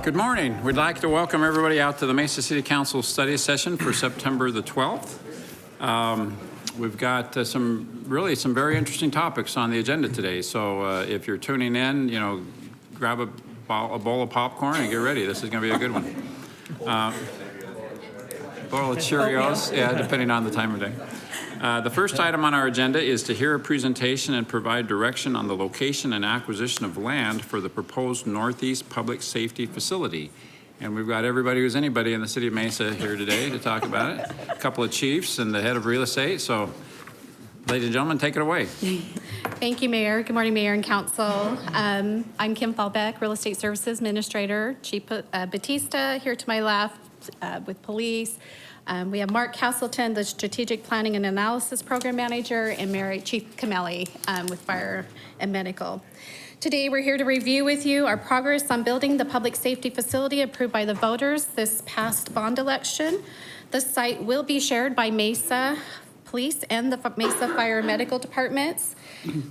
Good morning. We'd like to welcome everybody out to the Mesa City Council study session for September the 12th. We've got some very interesting topics on the agenda today. So if you're tuning in, grab a bowl of popcorn and get ready. This is going to be a good one. Bowl of Cheerios, yeah, depending on the time of day. The first item on our agenda is to hear a presentation and provide direction on the location and acquisition of land for the proposed Northeast Public Safety Facility. And we've got everybody who's anybody in the city of Mesa here today to talk about it. A couple of chiefs and the head of real estate. So, ladies and gentlemen, take it away. Thank you, Mayor. Good morning, Mayor and Council. I'm Kim Fallbeck, Real Estate Services Administrator. Chief Batista here to my left with police. We have Mark Castleton, the Strategic Planning and Analysis Program Manager, and Mary Chief Camelli with Fire and Medical. Today, we're here to review with you our progress on building the public safety facility approved by the voters this past bond election. The site will be shared by Mesa Police and the Mesa Fire and Medical Departments.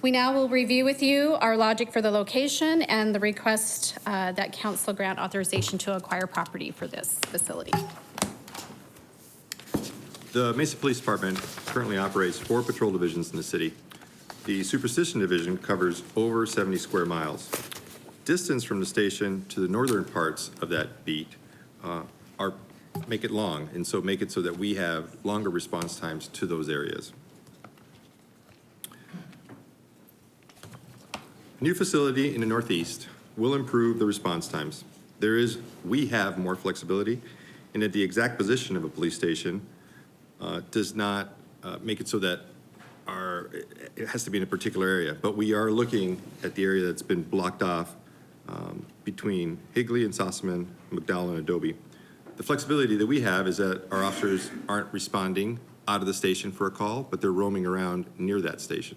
We now will review with you our logic for the location and the request that Council grant authorization to acquire property for this facility. The Mesa Police Department currently operates 4 patrol divisions in the city. The Superstition Division covers over 70 square miles. Distance from the station to the northern parts of that beat make it long, and so make it so that we have longer response times to those areas. A new facility in the Northeast will improve the response times. We have more flexibility, and at the exact position of a police station does not make it so that it has to be in a particular area. But we are looking at the area that's been blocked off between Higley and Sossaman, McDowell and Adobe. The flexibility that we have is that our officers aren't responding out of the station for a call, but they're roaming around near that station.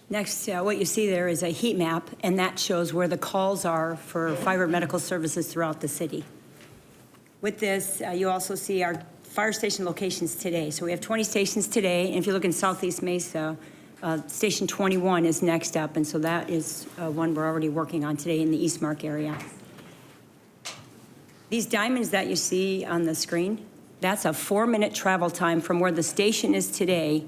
Next, what you see there is a heat map, and that shows where the calls are for fire medical services throughout the city. With this, you also see our fire station locations today. So we have 20 stations today, and if you look in Southeast Mesa, Station 21 is next up, and so that is one we're already working on today in the Eastmark area. These diamonds that you see on the screen, that's a 4-minute travel time from where the station is today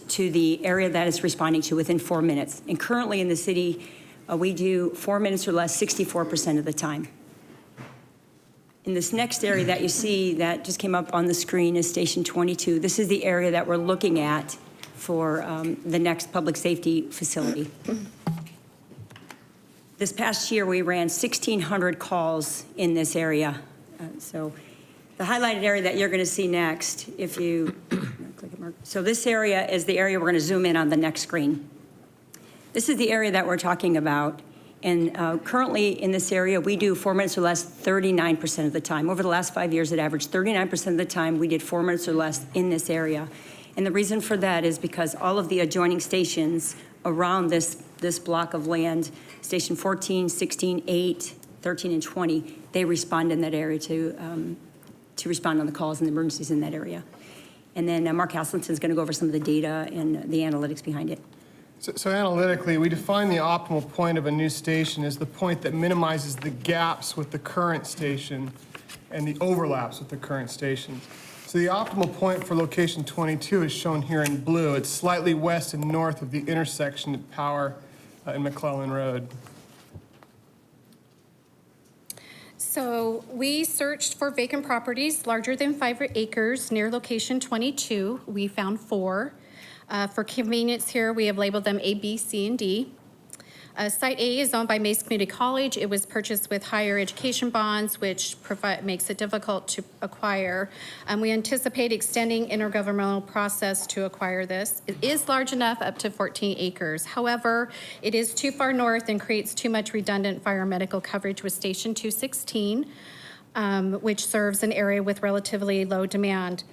to the area that it's responding to within 4 minutes. And currently in the city, we do 4 minutes or less 64% of the time. In this next area that you see that just came up on the screen is Station 22. This is the area that we're looking at for the next public safety facility. This past year, we ran 1,600 calls in this area. So the highlighted area that you're going to see next, if you click it, Mark. So this area is the area we're going to zoom in on the next screen. This is the area that we're talking about. And currently in this area, we do 4 minutes or less 39% of the time. Over the last 5 years, it averaged 39% of the time we did 4 minutes or less in this area. And the reason for that is because all of the adjoining stations around this block of land, Station 14, 16, 8, 13, and 20, they respond in that area to respond on the calls and the emergencies in that area. And then Mark Castleton is going to go over some of the data and the analytics behind it. So analytically, we define the optimal point of a new station as the point that minimizes the gaps with the current station and the overlaps with the current station. So the optimal point for location 22 is shown here in blue. It's slightly west and north of the intersection at Power and McClellan Road. So we searched for vacant properties larger than 5 acres near location 22. We found 4. For convenience here, we have labeled them A, B, C, and D. Site A is owned by Mesa Community College. It was purchased with higher education bonds, which makes it difficult to acquire. We anticipate extending intergovernmental process to acquire this. It is large enough, up to 14 acres. However, it is too far north and creates too much redundant fire medical coverage with Station 216, which serves an area with relatively low demand.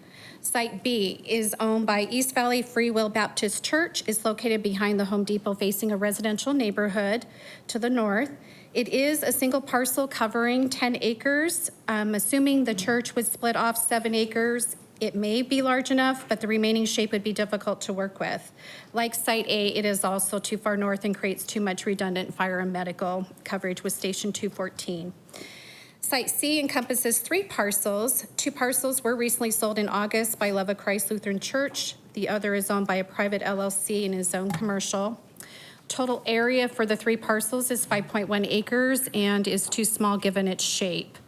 Site B is owned by East Valley Free Will Baptist Church. It's located behind the Home Depot facing a residential neighborhood to the north. It is a single parcel covering 10 acres. Assuming the church would split off 7 acres It may be large enough, but the remaining shape would be difficult to work with. Like Site A, it is also too far north and creates too much redundant fire and medical coverage with Station 214. Site C encompasses 3 parcels. 2 parcels were recently sold in August by Love of Christ Lutheran Church. The other is owned by a private LLC and is zoned commercial. Total area for the 3 parcels is 5.1 acres and is too small given its shape.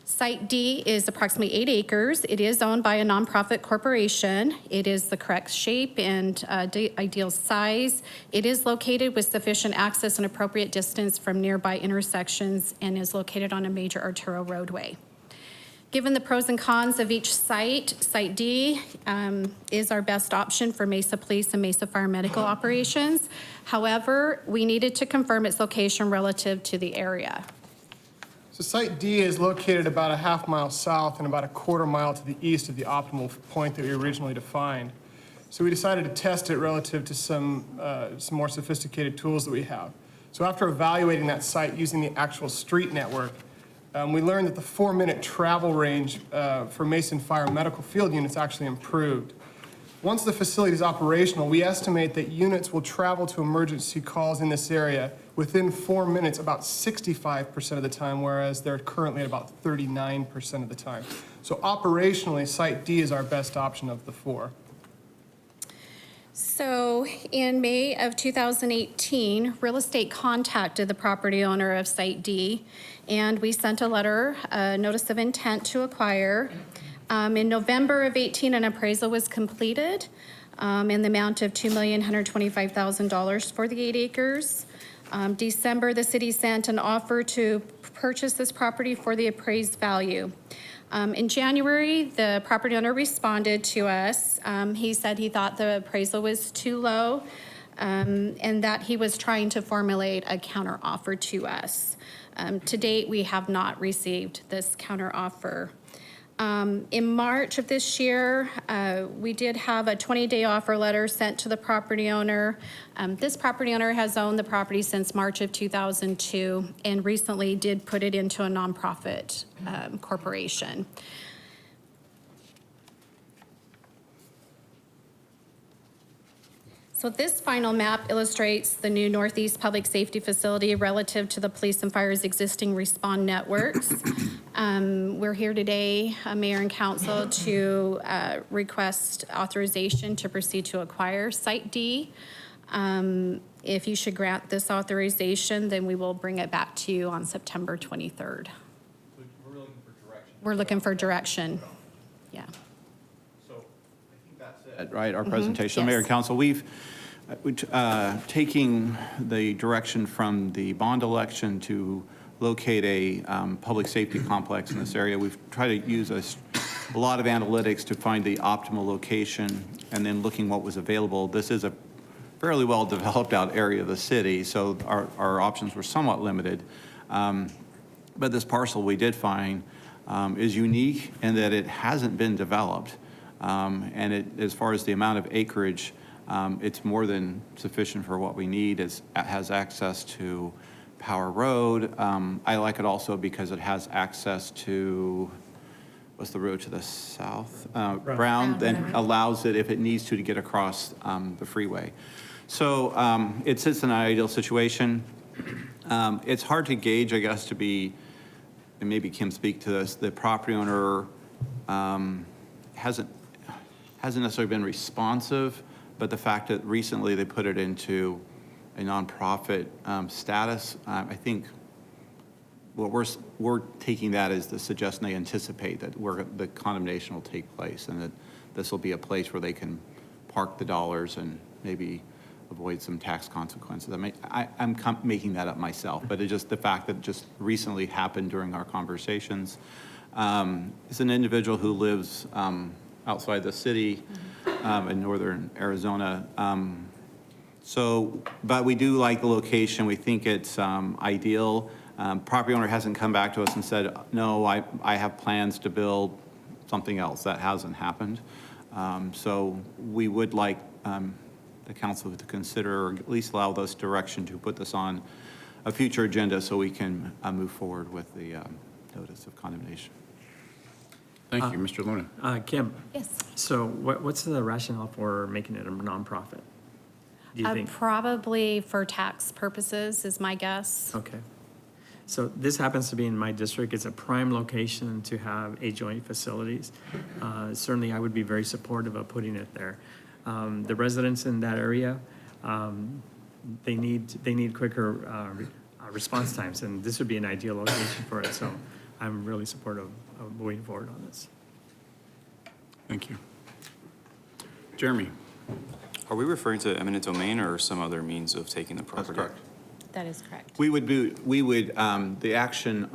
Site D is approximately 8 acres. It is owned by a nonprofit corporation. It is the correct shape and ideal size. It is located with sufficient access and appropriate distance from nearby intersections and is located on a major arterial roadway. Given the pros and cons of each site, Site D is our best option for Mesa Police and Mesa Fire Medical operations. However, we needed to confirm its location relative to the area. So Site D is located about a half-mile south and about a quarter-mile to the east of the optimal point that we originally defined. So we decided to test it relative to some more sophisticated tools that we have. So after evaluating that site using the actual street network, we learned that the 4-minute travel range for Mason Fire Medical Field units actually improved. Once the facility is operational, we estimate that units will travel to emergency calls in this area within 4 minutes about 65% of the time, whereas they're currently at about 39% of the time. So operationally, Site D is our best option of the 4. So in May of 2018, Real Estate contacted the property owner of Site D, and we sent a letter, a notice of intent to acquire. In November of 18, an appraisal was completed in the amount of $2,125,000 for the 8 acres. December, the city sent an offer to purchase this property for the appraised value. In January, the property owner responded to us. He said he thought the appraisal was too low and that he was trying to formulate a counteroffer to us. To date, we have not received this counteroffer. In March of this year, we did have a 20-day offer letter sent to the property owner. This property owner has owned the property since March of 2002 and recently did put it into a nonprofit corporation. So this final map illustrates the new Northeast Public Safety Facility relative to the police and fire's existing Respond networks. We're here today, Mayor and Council, to request authorization to proceed to acquire Site D. If you should grant this authorization, then we will bring it back to you on September 23rd. We're looking for direction. We're looking for direction, yeah. So I think that's it, right, our presentation. yes. Mayor and Council, we've taking the direction from the bond election to locate a public safety complex in this area. We've tried to use a lot of analytics to find the optimal location and then looking what was available. This is a fairly well developed out area of the city, so our options were somewhat limited. But this parcel we did find is unique in that it hasn't been developed. And as far as the amount of acreage, it's more than sufficient for what we need. It has access to Power Road. I like it also because it has access to, what's the road to the south? Brown, that allows it, if it needs to get across the freeway. So it sits in an ideal situation. It's hard to gauge, I guess, and maybe Kim speak to this, the property owner hasn't necessarily been responsive, but the fact that recently they put it into a nonprofit status, I think what we're taking that as the suggestion they anticipate that the condemnation will take place and that this will be a place where they can park the dollars and maybe avoid some tax consequences. I'm making that up myself, but it's just the fact that it just recently happened during our conversations. It's an individual who lives outside the city in northern Arizona. But we do like the location. We think it's ideal. Property owner hasn't come back to us and said, no, I have plans to build something else. That hasn't happened. So we would like the council to consider, or at least allow us direction to put this on a future agenda so we can move forward with the notice of condemnation. Thank you, Mr. Luna. Kim, Yes. so what's the rationale for making it a nonprofit? Do you think? Probably for tax purposes is my guess. Okay. So this happens to be in my district. It's a prime location to have joint facilities. Certainly, I would be very supportive of putting it there. The residents in that area, they need quicker response times, and this would be an ideal location for it. So I'm really supportive of moving forward on this. Thank you. Jeremy? Are we referring to eminent domain or some other means of taking the property? That's correct. That is correct. We would, the action,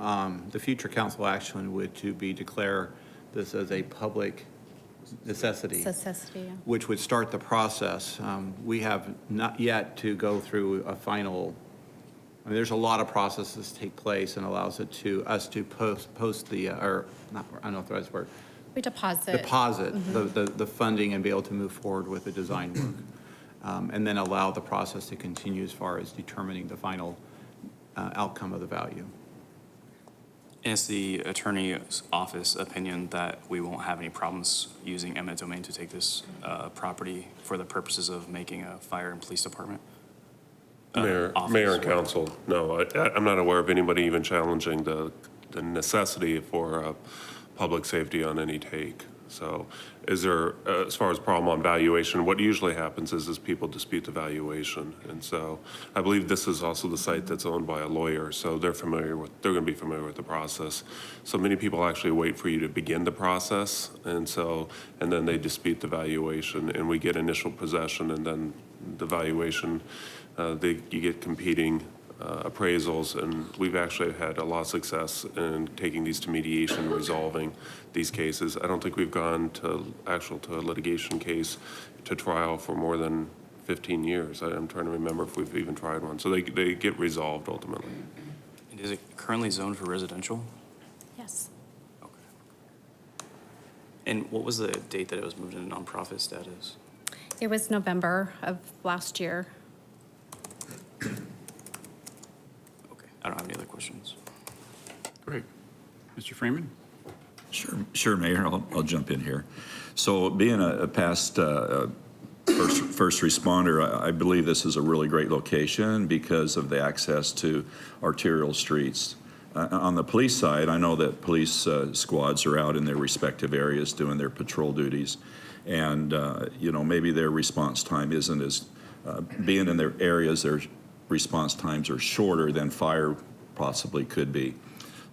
the future council action would to be declare this as a public necessity, Necessity, yeah. which would start the process. We have not yet to go through a final, I mean, there's a lot of processes take place and allows us to post the, or not unauthorized word, We deposit. the funding and be able to move forward with the design work. And then allow the process to continue as far as determining the final outcome of the value. And it's the attorney's office opinion that we won't have any problems using eminent domain to take this property for the purposes of making a fire and police department? Mayor and council, no, I'm not aware of anybody even challenging the necessity for public safety on any take. So is there, as far as problem on valuation, what usually happens is people dispute the valuation. And so I believe this is also the site that's owned by a lawyer, so they're going to be familiar with the process. So many people actually wait for you to begin the process, and then they dispute the valuation, and we get initial possession, and then the valuation, you get competing appraisals, and we've actually had a lot of success in taking these to mediation and resolving these cases. I don't think we've gone to a litigation case to trial for more than 15 years. I'm trying to remember if we've even tried one. So they get resolved ultimately. And is it currently zoned for residential? Yes. Okay. And what was the date that it was moved into nonprofit status? It was November of last year. Okay, I don't have any other questions. Great. Mr. Freeman? Sure, Mayor, I'll jump in here. So being a past first responder, I believe this is a really great location because of the access to arterial streets. On the police side, I know that police squads are out in their respective areas doing their patrol duties. And, maybe their response time isn't as, being in their areas, their response times are shorter than fire possibly could be.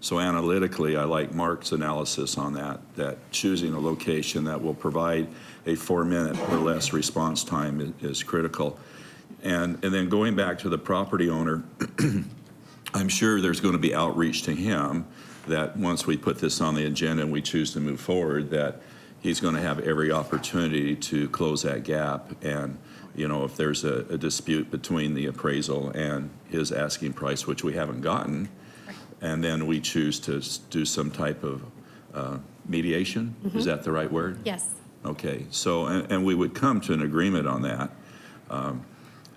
So analytically, I like Mark's analysis on that choosing a location that will provide a 4-minute or less response time is critical. And then going back to the property owner, I'm sure there's going to be outreach to him that once we put this on the agenda and we choose to move forward, that he's going to have every opportunity to close that gap. And, if there's a dispute between the appraisal and his asking price, which we haven't gotten, and then we choose to do some type of mediation, is that the right word? Yes. Okay, so, and we would come to an agreement on that.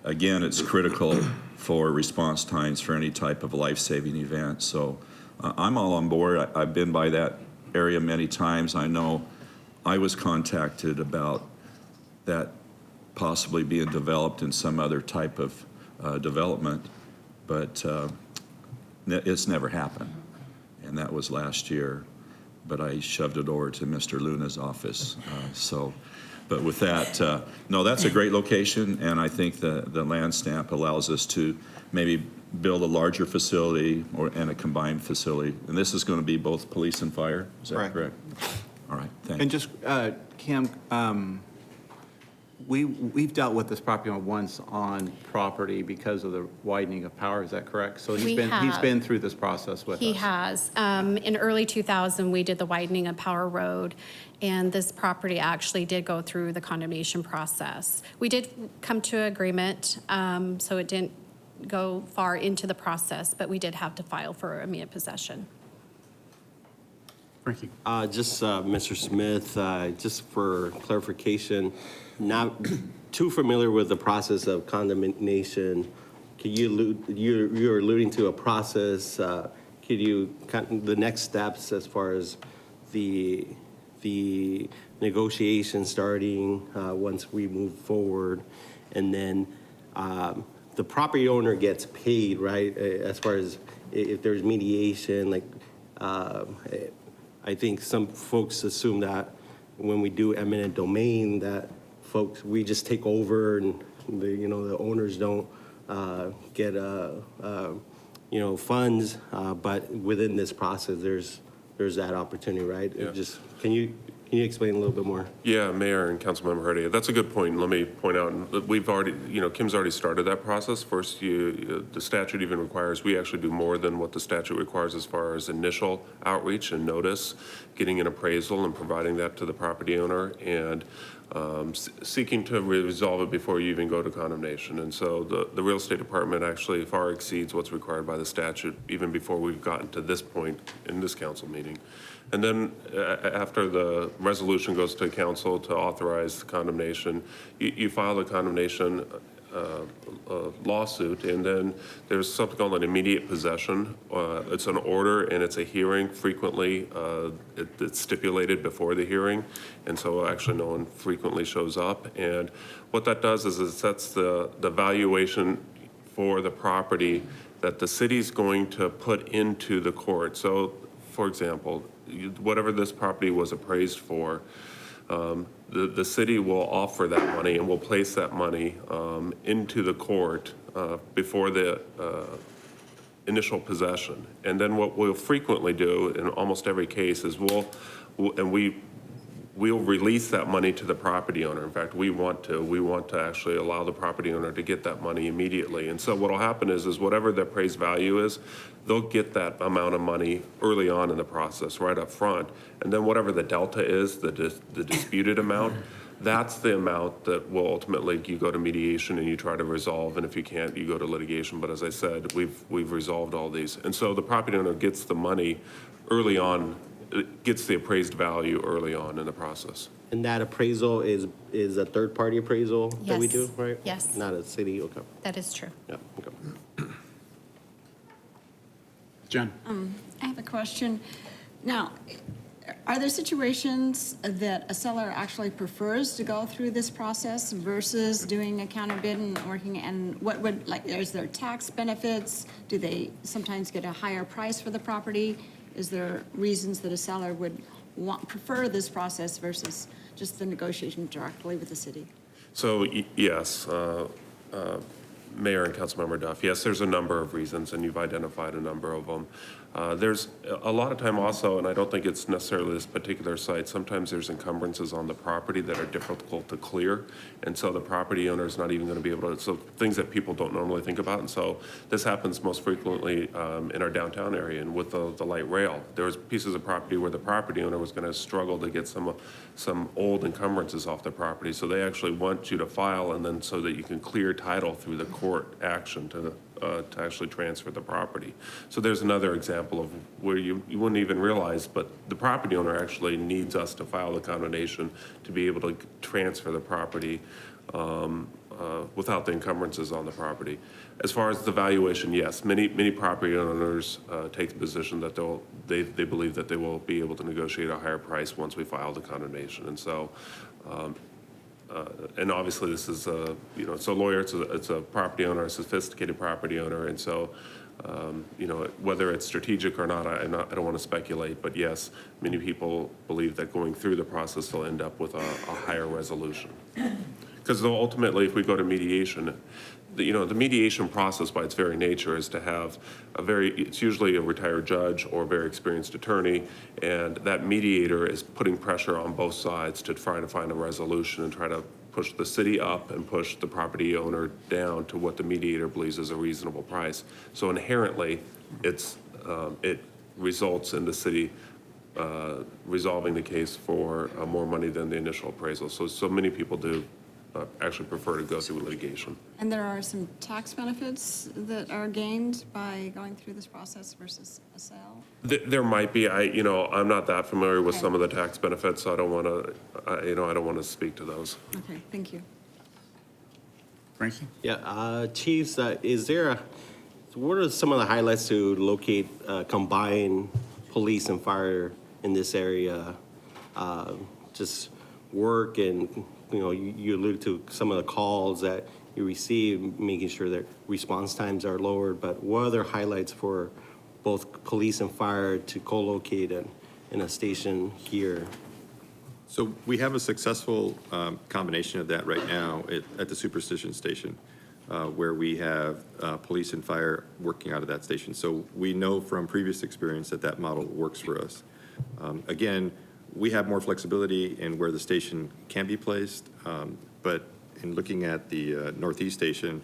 Again, it's critical for response times for any type of life-saving event. So I'm all on board. I've been by that area many times. I know I was contacted about that possibly being developed in some other type of development, but it's never happened. And that was last year, but I shoved it over to Mr. Luna's office. But with that, no, that's a great location, and I think the land stamp allows us to maybe build a larger facility and a combined facility. And this is going to be both police and fire, is that correct? All right, thanks. And just, Kim, we've dealt with this property owner once on property because of the widening of power, is that correct? So he's been through this process with us. He has. In early 2000, we did the widening of Power Road, and this property actually did go through the condemnation process. We did come to an agreement, so it didn't go far into the process, but we did have to file for immediate possession. Frankie? Mr. Smith, just for clarification, not too familiar with the process of condemnation. You're alluding to a process. Could you, the next steps as far as the the negotiation starting once we move forward. And then the property owner gets paid, right? As far as if there's mediation, like I think some folks assume that when we do eminent domain, that we just take over and the owners don't get funds, but within this process, there's that opportunity, right? Yeah. Just can you explain a little bit more? Yeah, Mayor and Councilmember Herdia, that's a good point. Let me point out that we've already, Kim's already started that process. First, the statute even requires we actually do more than what the statute requires as far as initial outreach and notice, getting an appraisal and providing that to the property owner, and seeking to resolve it before you even go to condemnation. And so the real estate department actually far exceeds what's required by the statute, even before we've gotten to this point in this council meeting. And then after the resolution goes to council to authorize the condemnation, you file the condemnation lawsuit, and then there's something called an immediate possession. It's an order and it's a hearing. Frequently, it's stipulated before the hearing, and so actually no one frequently shows up. And what that does is it sets the valuation for the property that the city's going to put into the court. So, for example, whatever this property was appraised for, the city will offer that money and will place that money into the court before the initial possession. And then what we'll frequently do in almost every case is we'll release that money to the property owner. In fact, we want to actually allow the property owner to get that money immediately. And so what'll happen is whatever the appraised value is, they'll get that amount of money early on in the process, right up front. And then whatever the delta is, the disputed amount, that's the amount that will ultimately, you go to mediation and you try to resolve, and if you can't, you go to litigation. But as I said, we've resolved all these. And so the property owner gets the money early on, gets the appraised value early on in the process. And that appraisal is a third-party appraisal that we do, Yes. right? Yes. Not a city, okay. That is true. Yeah, okay. Jen? I have a question. Now, are there situations that a seller actually prefers to go through this process versus doing a counter bid and working, and is there tax benefits? Do they sometimes get a higher price for the property? Is there reasons that a seller would prefer this process versus just the negotiation directly with the city? So, yes, Mayor and Councilmember Duff, yes, there's a number of reasons, and you've identified a number of them. There's a lot of time also, and I don't think it's necessarily this particular site, sometimes there's encumbrances on the property that are difficult to clear, and so the property owner is not even going to be able to, so things that people don't normally think about. And so this happens most frequently in our downtown area and with the light rail. There was pieces of property where the property owner was going to struggle to get some old encumbrances off the property, so they actually want you to file, and then so that you can clear title through the court action to actually transfer the property. So there's another example of where you wouldn't even realize, but the property owner actually needs us to file the condemnation to be able to transfer the property without the encumbrances on the property. As far as the valuation, yes, many property owners take the position that they believe that they will be able to negotiate a higher price once we file the condemnation. And so and obviously this is it's a lawyer, it's a property owner, a sophisticated property owner, and so whether it's strategic or not, I don't want to speculate, but yes, many people believe that going through the process they'll end up with a higher resolution. Because ultimately, if we go to mediation, the mediation process by its very nature is to have it's usually a retired judge or a very experienced attorney, and that mediator is putting pressure on both sides to try to find a resolution and try to push the city up and push the property owner down to what the mediator believes is a reasonable price. So inherently, it results in the city resolving the case for more money than the initial appraisal. So many people do actually prefer to go through litigation. And there are some tax benefits that are gained by going through this process versus a sale? There might be. I'm not that familiar with Okay. some of the tax benefits, so I don't want to speak to those. Okay, thank you. Frankie? Yeah, Chiefs, what are some of the highlights to locate combined police and fire in this area? just work and, you alluded to some of the calls that you receive, making sure that response times are lowered, but what other highlights for both police and fire to co-locate in a station here? So we have a successful combination of that right now at the Superstition Station, where we have police and fire working out of that station. So we know from previous experience that that model works for us. Again, we have more flexibility in where the station can be placed, but in looking at the Northeast Station,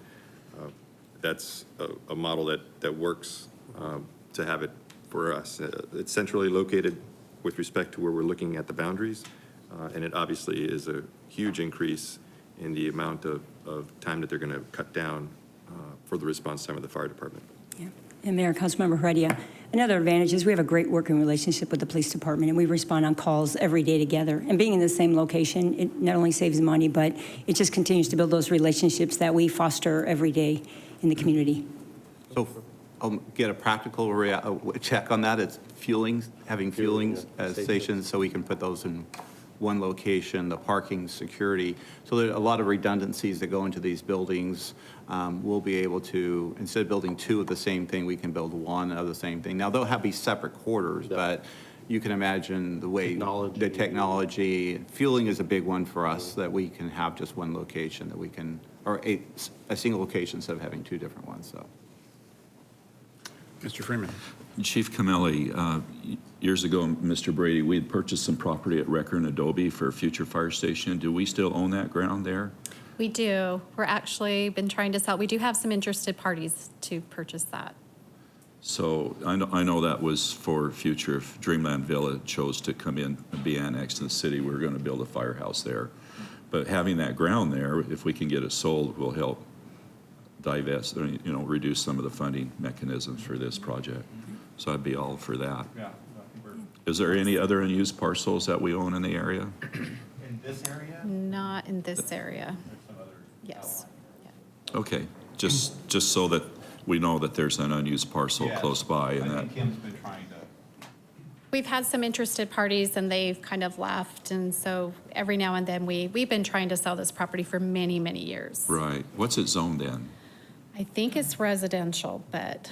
that's a model that works to have it for us. It's centrally located with respect to where we're looking at the boundaries, and it obviously is a huge increase in the amount of time that they're going to cut down for the response time of the fire department. Yeah. And Mayor, Councilmember Heredia, another advantage is we have a great working relationship with the police department, and we respond on calls every day together. And being in the same location, it not only saves money, but it just continues to build those relationships that we foster every day in the community. So I'll get a practical check on that. It's having fueling stations, so we can put those in one location, the parking, security. So there are a lot of redundancies that go into these buildings. We'll be able to, instead of building two of the same thing, we can build one of the same thing. Now, they'll be separate quarters, but you can imagine the way the technology, fueling is a big one for us, that we can have just one location that we can, or a single location instead of having two different ones, so. Mr. Freeman. Chief Camelli, years ago, Mr. Brady, we had purchased some property at Recker and Adobe for a future fire station. Do we still own that ground there? We do. We're actually been trying to sell. We do have some interested parties to purchase that. So I know that was for future, if Dreamland Villa chose to come in and be annexed to the city, we were going to build a firehouse there. But having that ground there, if we can get it sold, will help divest, reduce some of the funding mechanisms for this project. So I'd be all for that. Yeah. Is there any other unused parcels that we own in the area? In this area? Not in this area. Yes. Okay, just so that we know that there's an unused parcel close by and that. Kim's been trying to. We've had some interested parties and they've kind of left. And so every now and then we've been trying to sell this property for many, many years. Right. What's it zoned in? I think it's residential, but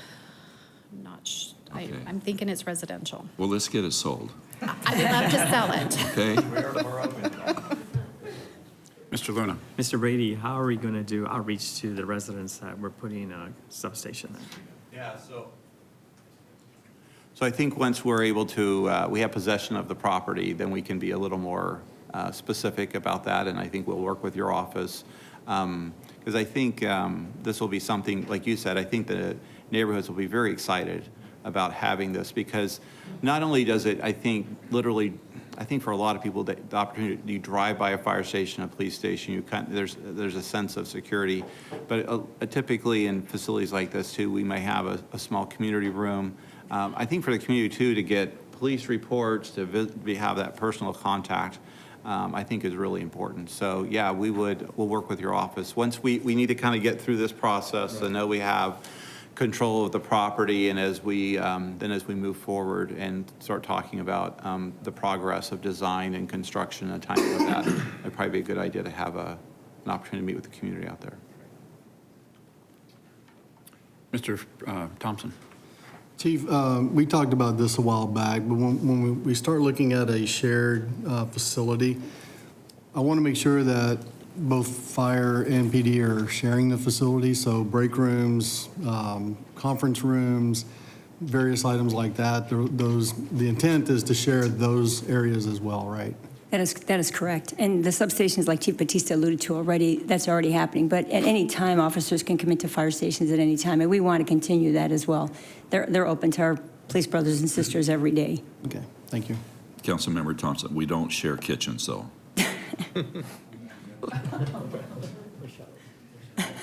I'm not sure. Okay. I'm thinking it's residential. Well, let's get it sold. I would love to sell it. Okay? We're open to that. Mr. Luna. Mr. Brady, how are we going to do outreach to the residents that we're putting a substation there? Yeah, so I think once we're able to, we have possession of the property, then we can be a little more specific about that, and I think we'll work with your office. Because I think this will be something, like you said, I think the neighborhoods will be very excited about having this, because not only does it, I think, literally, I think for a lot of people, the opportunity, you drive by a fire station, a police station, there's a sense of security. But typically in facilities like this too, we may have a small community room. I think for the community too, to get police reports, to have that personal contact, I think is really important. So yeah, we'll work with your office. Once we need to kind of get through this process, I know we have control of the property, and as we move forward and start talking about the progress of design and construction and timing of that, it'd probably be a good idea to have an opportunity to meet with the community out there. Mr. Thompson. Chief, we talked about this a while back, but when we start looking at a shared facility, I want to make sure that both fire and PD are sharing the facility, so break rooms, conference rooms, various items like that. The intent is to share those areas as well, right? That is correct. And the substations, like Chief Batista alluded to already, that's already happening. But at any time, officers can come into fire stations at any time, and we want to continue that as well. They're open to our police brothers and sisters every day. Okay, thank you. Councilmember Thompson, we don't share kitchens, though.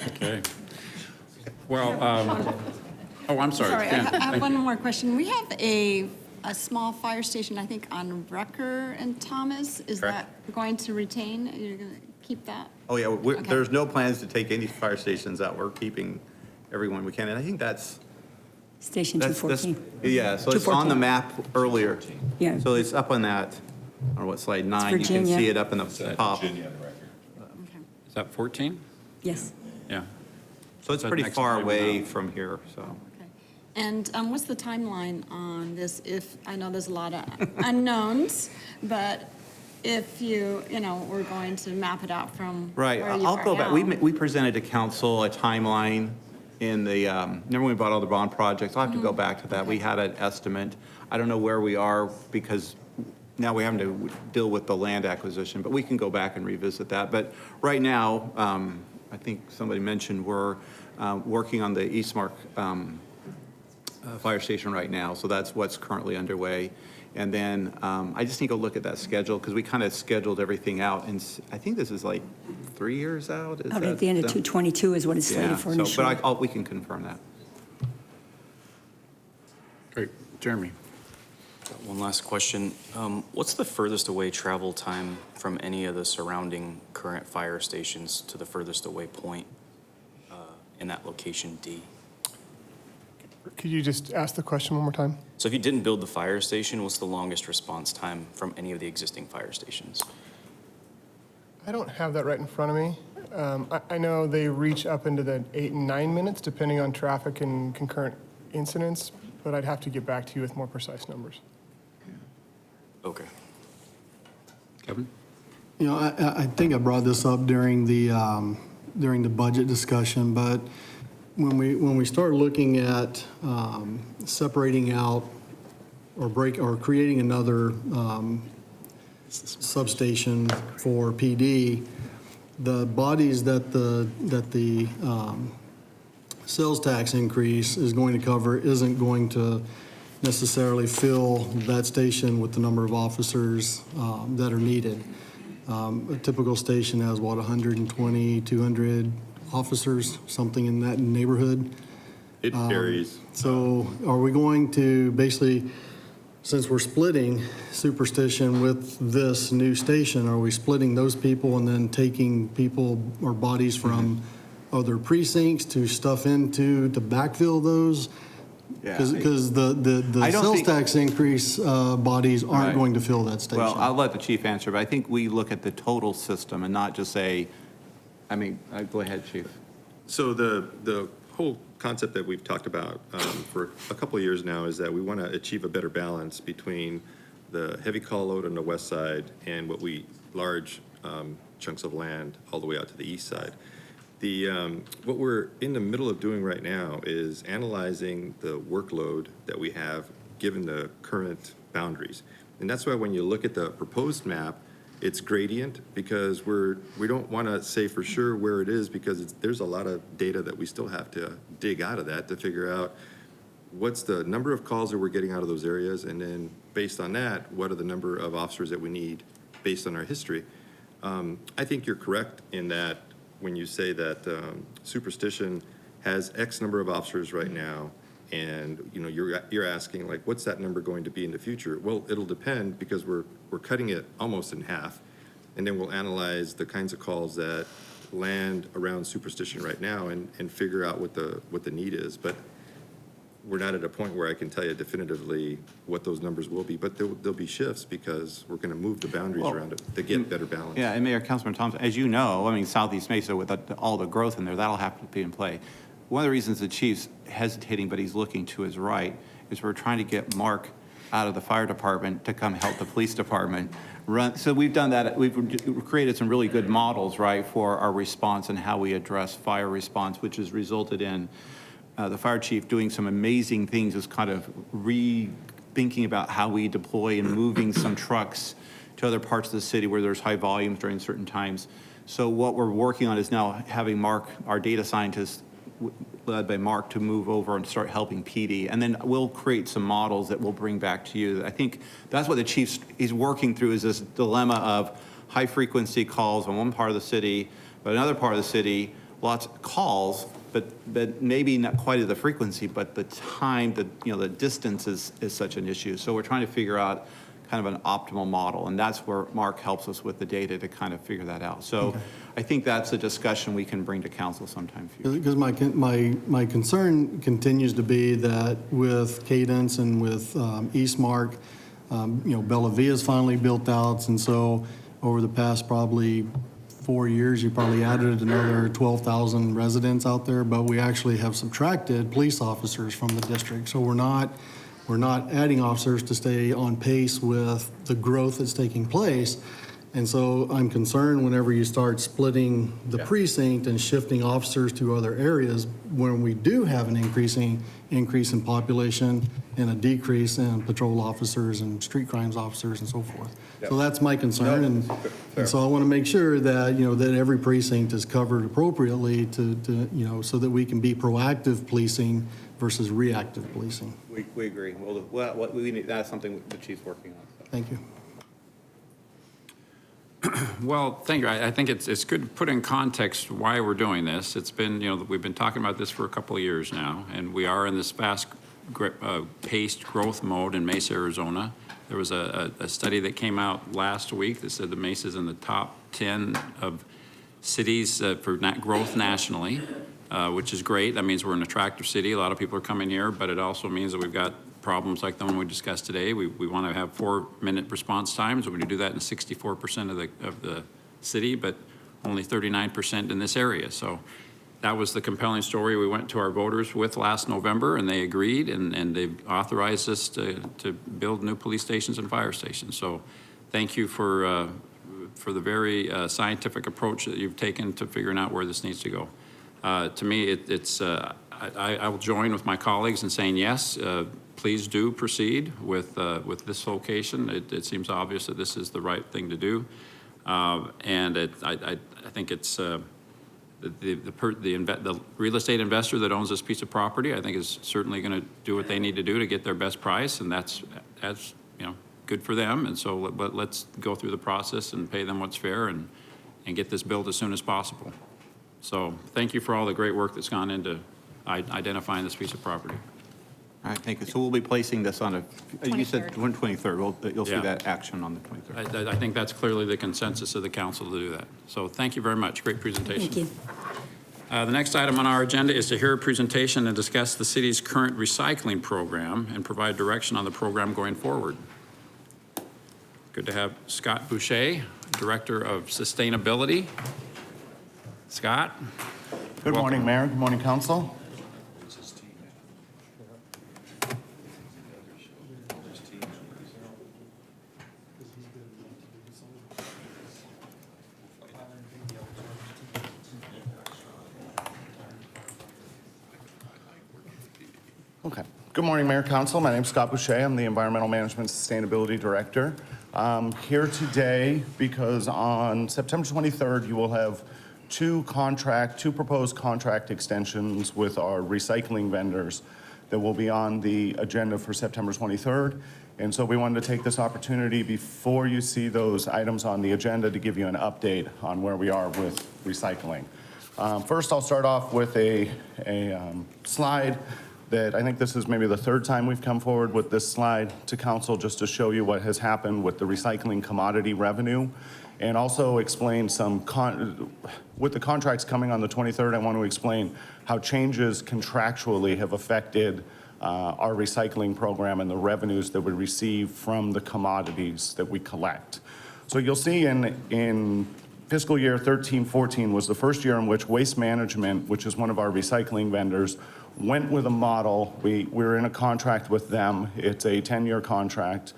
Okay. Well, oh, I'm sorry. Sorry, I Ken, have one more question. We have a small fire station, I think, on Recker and Thomas. Is that going to retain? You're going to keep that? Oh yeah, there's no plans to take any fire stations out. We're keeping everyone we can, and I think that's Station 214. yeah. So it's on the map earlier. Yeah. So it's up on that. I don't know what, slide 9, you can Virginia. see it up in the top. Okay. Is that 14? Yes. Yeah. So it's So pretty next far time away down. from here, so. Okay. And what's the timeline on this? If, I know there's a lot of unknowns, but if we're going to map it out from Right, where you I'll are go back. now. We presented to council a timeline in the, remember when we bought all the bond projects? I'll have to go back to that. We had an estimate. I don't know where we are because now we're having to deal with the land acquisition, but we can go back and revisit that. But right now, I think somebody mentioned we're working on the Eastmark fire station right now, so that's what's currently underway. And then I just need to go look at that schedule because we kind of scheduled everything out, and I think this is like 3 years out. Is Out at that the end of them? 222 is what it's slated Yeah, for so, initially. but we can confirm that. Great. Jeremy? One last question. What's the furthest away travel time from any of the surrounding current fire stations to the furthest away point in that location D? Could you just ask the question one more time? So if you didn't build the fire station, what's the longest response time from any of the existing fire stations? I don't have that right in front of me. I know they reach up into the 8 and 9 minutes, depending on traffic and concurrent incidents, but I'd have to get back to you with more precise numbers. Okay. Kevin? I think I brought this up during the budget discussion, but when we start looking at separating out or creating another substation for PD, the bodies that the sales tax increase is going to cover isn't going to necessarily fill that station with the number of officers that are needed. A typical station has, 120, 200 officers, something in that neighborhood. It varies. So are we going to basically, since we're splitting Superstition with this new station, are we splitting those people and then taking people or bodies from other precincts to stuff into to backfill those? Yeah, Because the I don't sales think- tax increase bodies aren't Right. going to fill that station. Well, I'll let the chief answer, but I think we look at the total system and not just say, go ahead, chief. So the whole concept that we've talked about for a couple of years now is that we want to achieve a better balance between the heavy call load on the west side and large chunks of land all the way out to the east side. What we're in the middle of doing right now is analyzing the workload that we have given the current boundaries. And that's why when you look at the proposed map, it's gradient because we don't want to say for sure where it is because there's a lot of data that we still have to dig out of that to figure out what's the number of calls that we're getting out of those areas, and then based on that, what are the number of officers that we need based on our history. I think you're correct in that when you say that Superstition has X number of officers right now, and you're asking like, what's that number going to be in the future? Well, it'll depend because we're cutting it almost in half, and then we'll analyze the kinds of calls that land around Superstition right now and figure out what the need is. But we're not at a point where I can tell you definitively what those numbers will be, but there'll be shifts because we're going to move the boundaries around it to get better balance. Yeah, and Mayor, Councilman Thompson, as you know, Southeast Mesa with all the growth in there, that'll have to be in play. One of the reasons the chief's hesitating, but he's looking to his right, is we're trying to get Mark out of the fire department to come help the police department run. So we've done that. We've created some really good models, right, for our response and how we address fire response, which has resulted in the fire chief doing some amazing things, is kind of rethinking about how we deploy and moving some trucks to other parts of the city where there's high volumes during certain times. So what we're working on is now having Mark, our data scientist, led by Mark, to move over and start helping PD. And then we'll create some models that we'll bring back to you. I think that's what the chief's, he's working through, is this dilemma of high frequency calls on one part of the city, but another part of the city, lots of calls, but maybe not quite at the frequency, but the time, the distance is such an issue. So we're trying to figure out kind of an optimal model, and that's where Mark helps us with the data to kind of figure that out. So I think that's a discussion we can bring to council sometime. Because my concern continues to be that with Cadence and with Eastmark, Bella Villa's finally built out, and so over the past probably 4 years, you probably added another 12,000 residents out there, but we actually have subtracted police officers from the district. So we're not adding officers to stay on pace with the growth that's taking place. And so I'm concerned whenever you start splitting the precinct and shifting officers to other areas, when we do have an increase in population and a decrease in patrol officers and street crimes officers and so forth. So that's my concern, and so I want to make sure that, that every precinct is covered appropriately so that we can be proactive policing versus reactive policing. We agree. Well, what we need, that's something the chief's working on. So. Thank you. Well, thank you. I think it's good to put in context why we're doing this. It's been, we've been talking about this for a couple of years now, and we are in this fast-paced growth mode in Mesa, Arizona. There was a study that came out last week that said the Mesa is in the top 10 of cities for growth nationally, which is great. That means we're an attractive city. A lot of people are coming here, but it also means that we've got problems like the one we discussed today. We want to have 4-minute response times. We do that in 64% of the city, but only 39% in this area. So that was the compelling story we went to our voters with last November, and they agreed, and they authorized us to build new police stations and fire stations. So thank you for the very scientific approach that you've taken to figuring out where this needs to go. To me, I will join with my colleagues in saying yes. Please do proceed with this location. It seems obvious that this is the right thing to do, and I think it's the real estate investor that owns this piece of property, I think, is certainly going to do what they need to do to get their best price, and that's good for them. And so, but let's go through the process and pay them what's fair and get this built as soon as possible. So, thank you for all the great work that's gone into identifying this piece of property. All right, thank you. So we'll be placing this on you said 23rd. You'll see that action on the 23rd. I think that's clearly the consensus of the council to do that. So thank you very much. Great presentation. Thank you. The next item on our agenda is to hear a presentation and discuss the city's current recycling program and provide direction on the program going forward. Good to have Scott Boucher, Director of Sustainability. Scott. Good morning, Mayor. Good morning, Council. Okay. Good morning, Mayor, Council. My name is Scott Boucher. I'm the Environmental Management Sustainability Director. I'm here today because on September 23rd, you will have two proposed contract extensions with our recycling vendors that will be on the agenda for September 23rd. And so we wanted to take this opportunity before you see those items on the agenda to give you an update on where we are with recycling. First, I'll start off with a slide that I think this is maybe the third time we've come forward with this slide to council, just to show you what has happened with the recycling commodity revenue, and also explain with the contracts coming on the 23rd, I want to explain how changes contractually have affected our recycling program and the revenues that we receive from the commodities that we collect. So you'll see in fiscal year 13-14 was the first year in which Waste Management, which is one of our recycling vendors, went with a model. We're in a contract with them. It's a 10-year contract,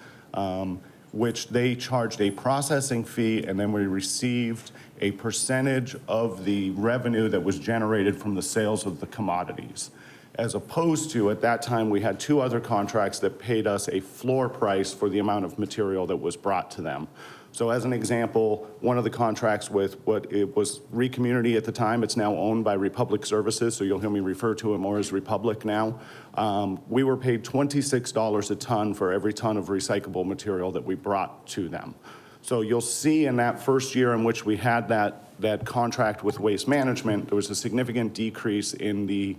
which they charged a processing fee, and then we received a percentage of the revenue that was generated from the sales of the commodities. As opposed to, at that time, we had two other contracts that paid us a floor price for the amount of material that was brought to them. So as an example, one of the contracts with what it was ReCommunity at the time, it's now owned by Republic Services, so you'll hear me refer to it more as Republic now. We were paid $26 a ton for every ton of recyclable material that we brought to them. So you'll see in that first year in which we had that contract with Waste Management, there was a significant decrease in the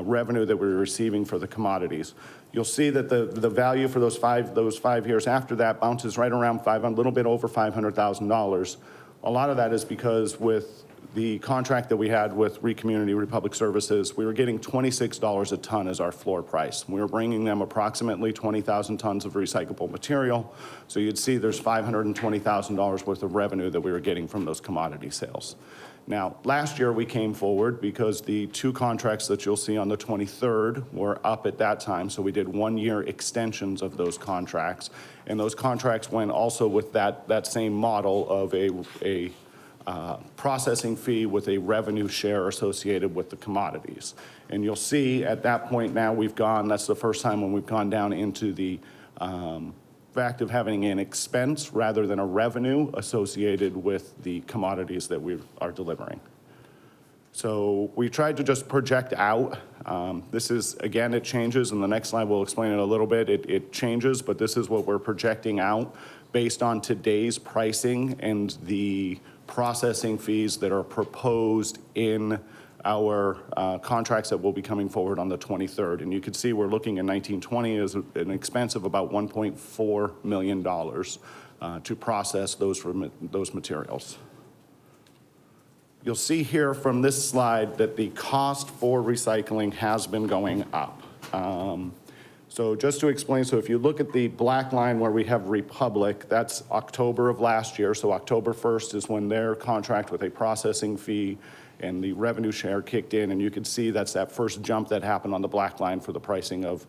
revenue that we were receiving for the commodities. You'll see that the value for those five years after that bounces right around a little bit over $500,000. A lot of that is because with the contract that we had with Community Republic Services, we were getting $26 a ton as our floor price. We were bringing them approximately 20,000 tons of recyclable material. So you'd see there's $520,000 worth of revenue that we were getting from those commodity sales. Now, last year we came forward because the two contracts that you'll see on the 23rd were up at that time. So we did 1-year extensions of those contracts. And those contracts went also with that same model of a processing fee with a revenue share associated with the commodities. And you'll see at that point now that's the first time when we've gone down into the fact of having an expense rather than a revenue associated with the commodities that we are delivering. So we tried to just project out. This is, again, it changes, and the next slide will explain it a little bit. It changes, but this is what we're projecting out based on today's pricing and the processing fees that are proposed in our contracts that will be coming forward on the 23rd. And you can see we're looking at 1920 as an expense of about $1.4 million to process those materials. You'll see here from this slide that the cost for recycling has been going up. So just to explain, so if you look at the black line where we have Republic, that's October of last year. So October 1st is when their contract with a processing fee and the revenue share kicked in. And you can see that's that first jump that happened on the black line for the pricing of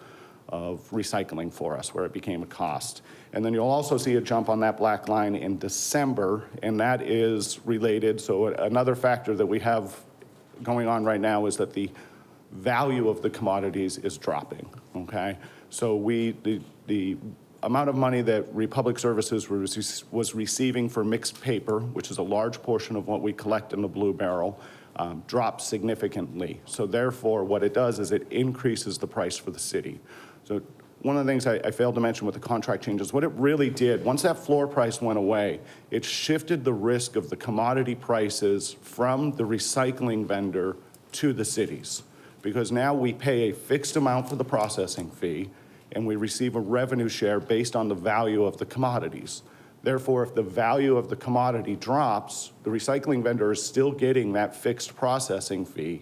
recycling for us, where it became a cost. And then you'll also see a jump on that black line in December, and that is related. So another factor that we have going on right now is that the value of the commodities is dropping, okay? So the amount of money that Republic Services was receiving for mixed paper, which is a large portion of what we collect in the Blue Barrel, dropped significantly. So therefore, what it does is it increases the price for the city. So one of the things I failed to mention with the contract changes, what it really did, once that floor price went away, it shifted the risk of the commodity prices from the recycling vendor to the cities. Because now we pay a fixed amount for the processing fee, and we receive a revenue share based on the value of the commodities. Therefore, if the value of the commodity drops, the recycling vendor is still getting that fixed processing fee,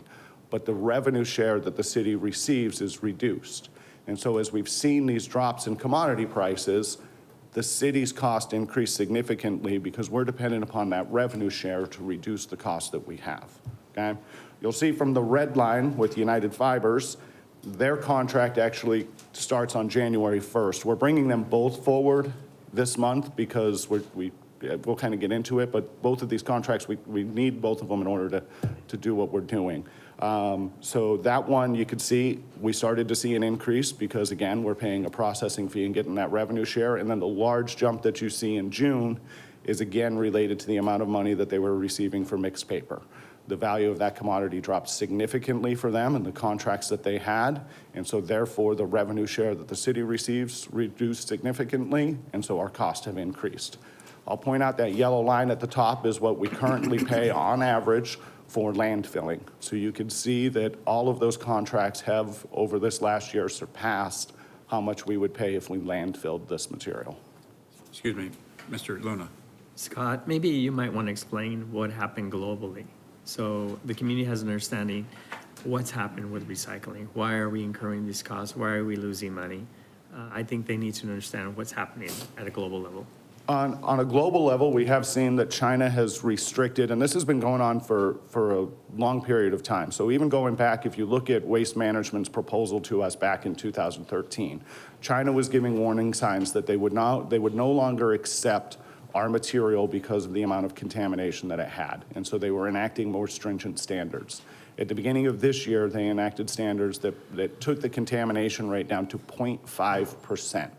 but the revenue share that the city receives is reduced. And so as we've seen these drops in commodity prices, the city's cost increased significantly because we're dependent upon that revenue share to reduce the cost that we have, okay? You'll see from the red line with United Fibers, their contract actually starts on January 1st. We're bringing them both forward this month because we'll kind of get into it, but both of these contracts, we need both of them in order to do what we're doing. So that one, you could see, we started to see an increase because, again, we're paying a processing fee and getting that revenue share. And then the large jump that you see in June is, again, related to the amount of money that they were receiving for mixed paper. The value of that commodity dropped significantly for them in the contracts that they had. And so therefore, the revenue share that the city receives reduced significantly, and so our costs have increased. I'll point out that yellow line at the top is what we currently pay on average for landfilling. So you can see that all of those contracts have, over this last year, surpassed how much we would pay if we landfilled this material. Excuse me, Mr. Luna. Scott, maybe you might want to explain what happened globally. So the community has an understanding what's happened with recycling. Why are we incurring these costs? Why are we losing money? I think they need to understand what's happening at a global level. On a global level, we have seen that China has restricted, and this has been going on for a long period of time. So even going back, if you look at Waste Management's proposal to us back in 2013, China was giving warning signs that they would no longer accept our material because of the amount of contamination that it had. And so they were enacting more stringent standards. At the beginning of this year, they enacted standards that took the contamination rate down to 0.5%.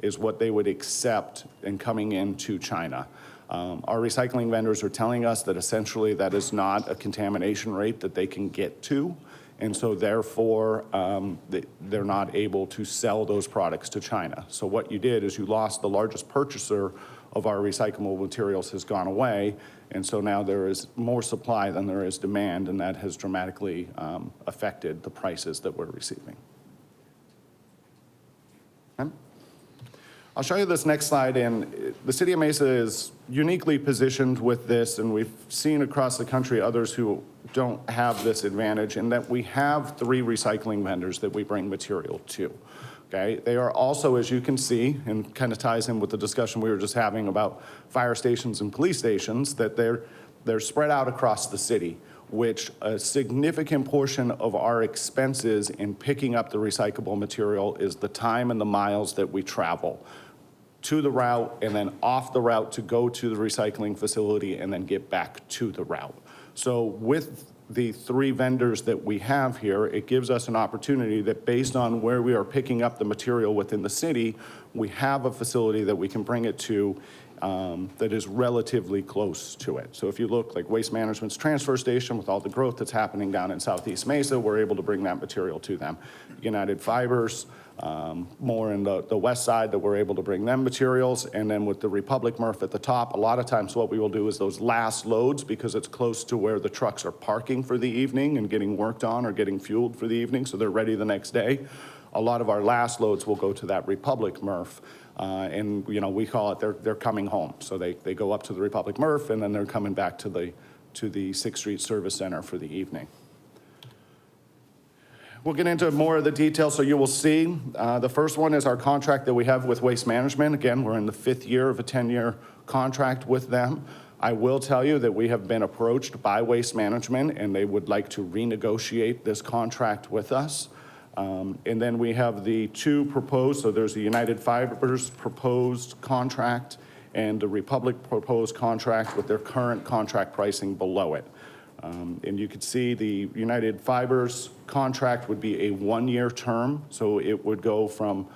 is what they would accept in coming into China. Our recycling vendors are telling us that essentially that is not a contamination rate that they can get to, and so therefore they're not able to sell those products to China. So what you did is you lost the largest purchaser of our recyclable materials has gone away, and so now there is more supply than there is demand, and that has dramatically affected the prices that we're receiving. Okay. I'll show you this next slide, and the city of Mesa is uniquely positioned with this, and we've seen across the country others who don't have this advantage, in that we have 3 recycling vendors that we bring material to. Okay, they are also, as you can see, and kind of ties in with the discussion we were just having about fire stations and police stations, that they're spread out across the city, which a significant portion of our expenses in picking up the recyclable material is the time and the miles that we travel to the route and then off the route to go to the recycling facility and then get back to the route. So with the 3 vendors that we have here, it gives us an opportunity that based on where we are picking up the material within the city, we have a facility that we can bring it to that is relatively close to it. So if you look like Waste Management's transfer station, with all the growth that's happening down in Southeast Mesa, we're able to bring that material to them. United Fibers, more in the west side, that we're able to bring them materials. And then with the Republic MRF at the top, a lot of times what we will do is those last loads, because it's close to where the trucks are parking for the evening and getting worked on or getting fueled for the evening, so they're ready the next day. A lot of our last loads will go to that Republic MRF. And we call it they're coming home. So they go up to the Republic MRF and then they're coming back to the 6th Street Service Center for the evening. We'll get into more of the details, so you will see. The first one is our contract that we have with Waste Management. Again, we're in the 5th year of a 10-year contract with them. I will tell you that we have been approached by Waste Management and they would like to renegotiate this contract with us. And then we have the 2 proposed, so there's the United Fibers proposed contract and the Republic proposed contract with their current contract pricing below it. And you could see the United Fibers contract would be a 1-year term, so it would go from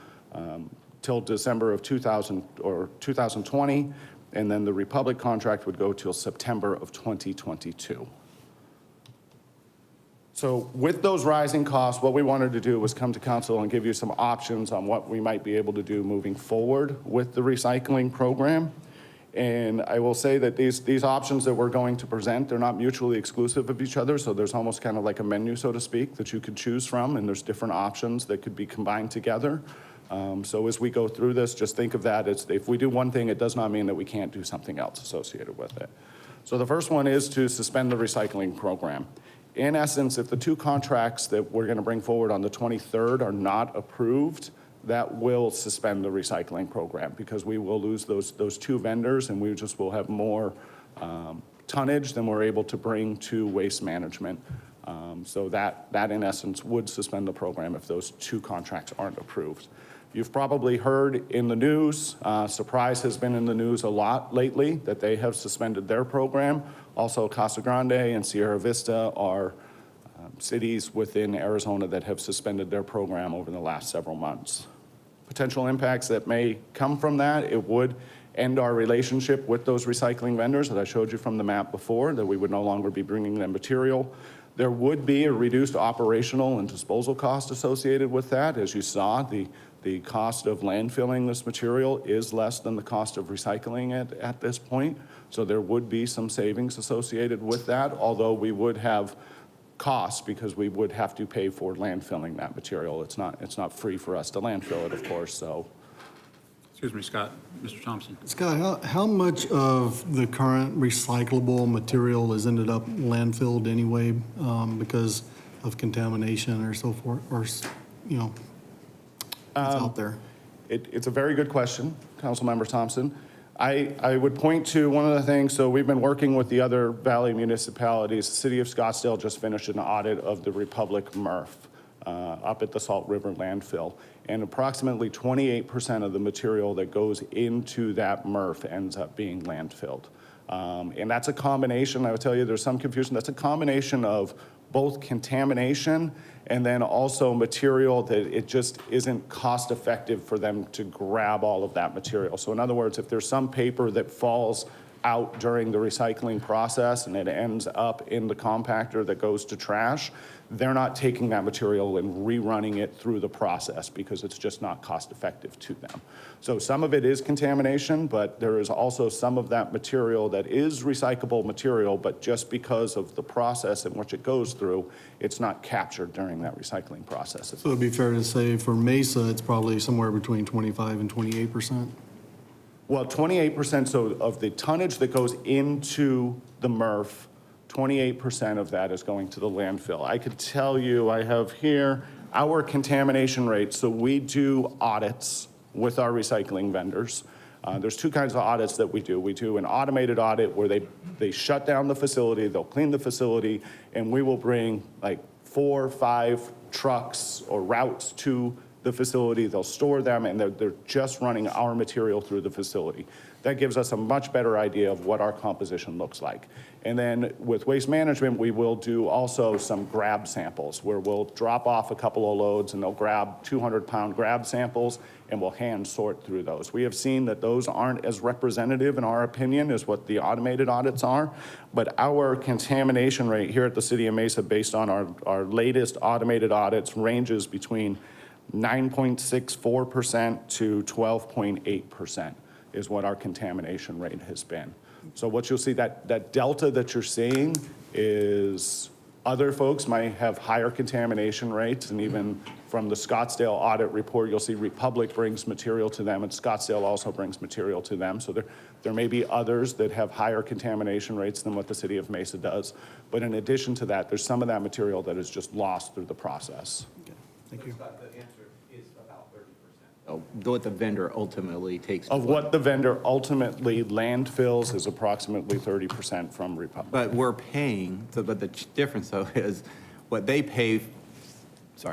till December of 2020, and then the Republic contract would go till September of 2022. So with those rising costs, what we wanted to do was come to council and give you some options on what we might be able to do moving forward with the recycling program. And I will say that these options that we're going to present, they're not mutually exclusive of each other, so there's almost kind of like a menu, so to speak, that you could choose from, and there's different options that could be combined together. So as we go through this, just think of that as if we do one thing, it does not mean that we can't do something else associated with it. So the first one is to suspend the recycling program. In essence, if the 2 contracts that we're going to bring forward on the 23rd are not approved, that will suspend the recycling program, because we will lose those 2 vendors and we just will have more tonnage than we're able to bring to Waste Management. So that in essence would suspend the program if those 2 contracts aren't approved. You've probably heard in the news, Surprise has been in the news a lot lately, that they have suspended their program. Also, Casa Grande and Sierra Vista are cities within Arizona that have suspended their program over the last several months. Potential impacts that may come from that, it would end our relationship with those recycling vendors that I showed you from the map before, that we would no longer be bringing them material. There would be a reduced operational and disposal cost associated with that. As you saw, the cost of landfilling this material is less than the cost of recycling it at this point. So there would be some savings associated with that, although we would have costs because we would have to pay for landfilling that material. It's not free for us to landfill it, of course, so. Excuse me, Scott. Mr. Thompson. Scott, how much of the current recyclable material has ended up landfilled anyway because of contamination or so forth, or, it's out there? It's a very good question, Councilmember Thompson. I would point to one of the things, so we've been working with the other Valley municipalities. The city of Scottsdale just finished an audit of the Republic MRF up at the Salt River landfill. And approximately 28% of the material that goes into that MRF ends up being landfilled. And that's a combination, I would tell you there's some confusion, that's a combination of both contamination and then also material that it just isn't cost effective for them to grab all of that material. So in other words, if there's some paper that falls out during the recycling process and it ends up in the compactor that goes to trash, they're not taking that material and rerunning it through the process because it's just not cost effective to them. So some of it is contamination, but there is also some of that material that is recyclable material, but just because of the process in which it goes through, it's not captured during that recycling process. So it'd be fair to say for Mesa, it's probably somewhere between 25 and 28%? Well, 28%, so of the tonnage that goes into the MRF, 28% of that is going to the landfill. I could tell you, I have here our contamination rate. So we do audits with our recycling vendors. There's two kinds of audits that we do. We do an automated audit where they shut down the facility, they'll clean the facility, and we will bring like 4 or 5 trucks or routes to the facility. They'll store them, and they're just running our material through the facility. That gives us a much better idea of what our composition looks like. And then with waste management, we will do also some grab samples where we'll drop off a couple of loads and they'll grab 200-pound grab samples and we'll hand sort through those. We have seen that those aren't as representative in our opinion as what the automated audits are, but our contamination rate here at the City of Mesa based on our latest automated audits ranges between 9.64% to 12.8% is what our contamination rate has been. So what you'll see, that delta that you're seeing is other folks might have higher contamination rates, and even from the Scottsdale audit report, you'll see Republic brings material to them, and Scottsdale also brings material to them. So there may be others that have higher contamination rates than what the City of Mesa does. But in addition to that, there's some of that material that is just lost through the process. Okay, thank you. What the vendor ultimately takes. Of what the vendor ultimately landfills is approximately 30% from Republic. But we're paying, but the difference though is what they pay, I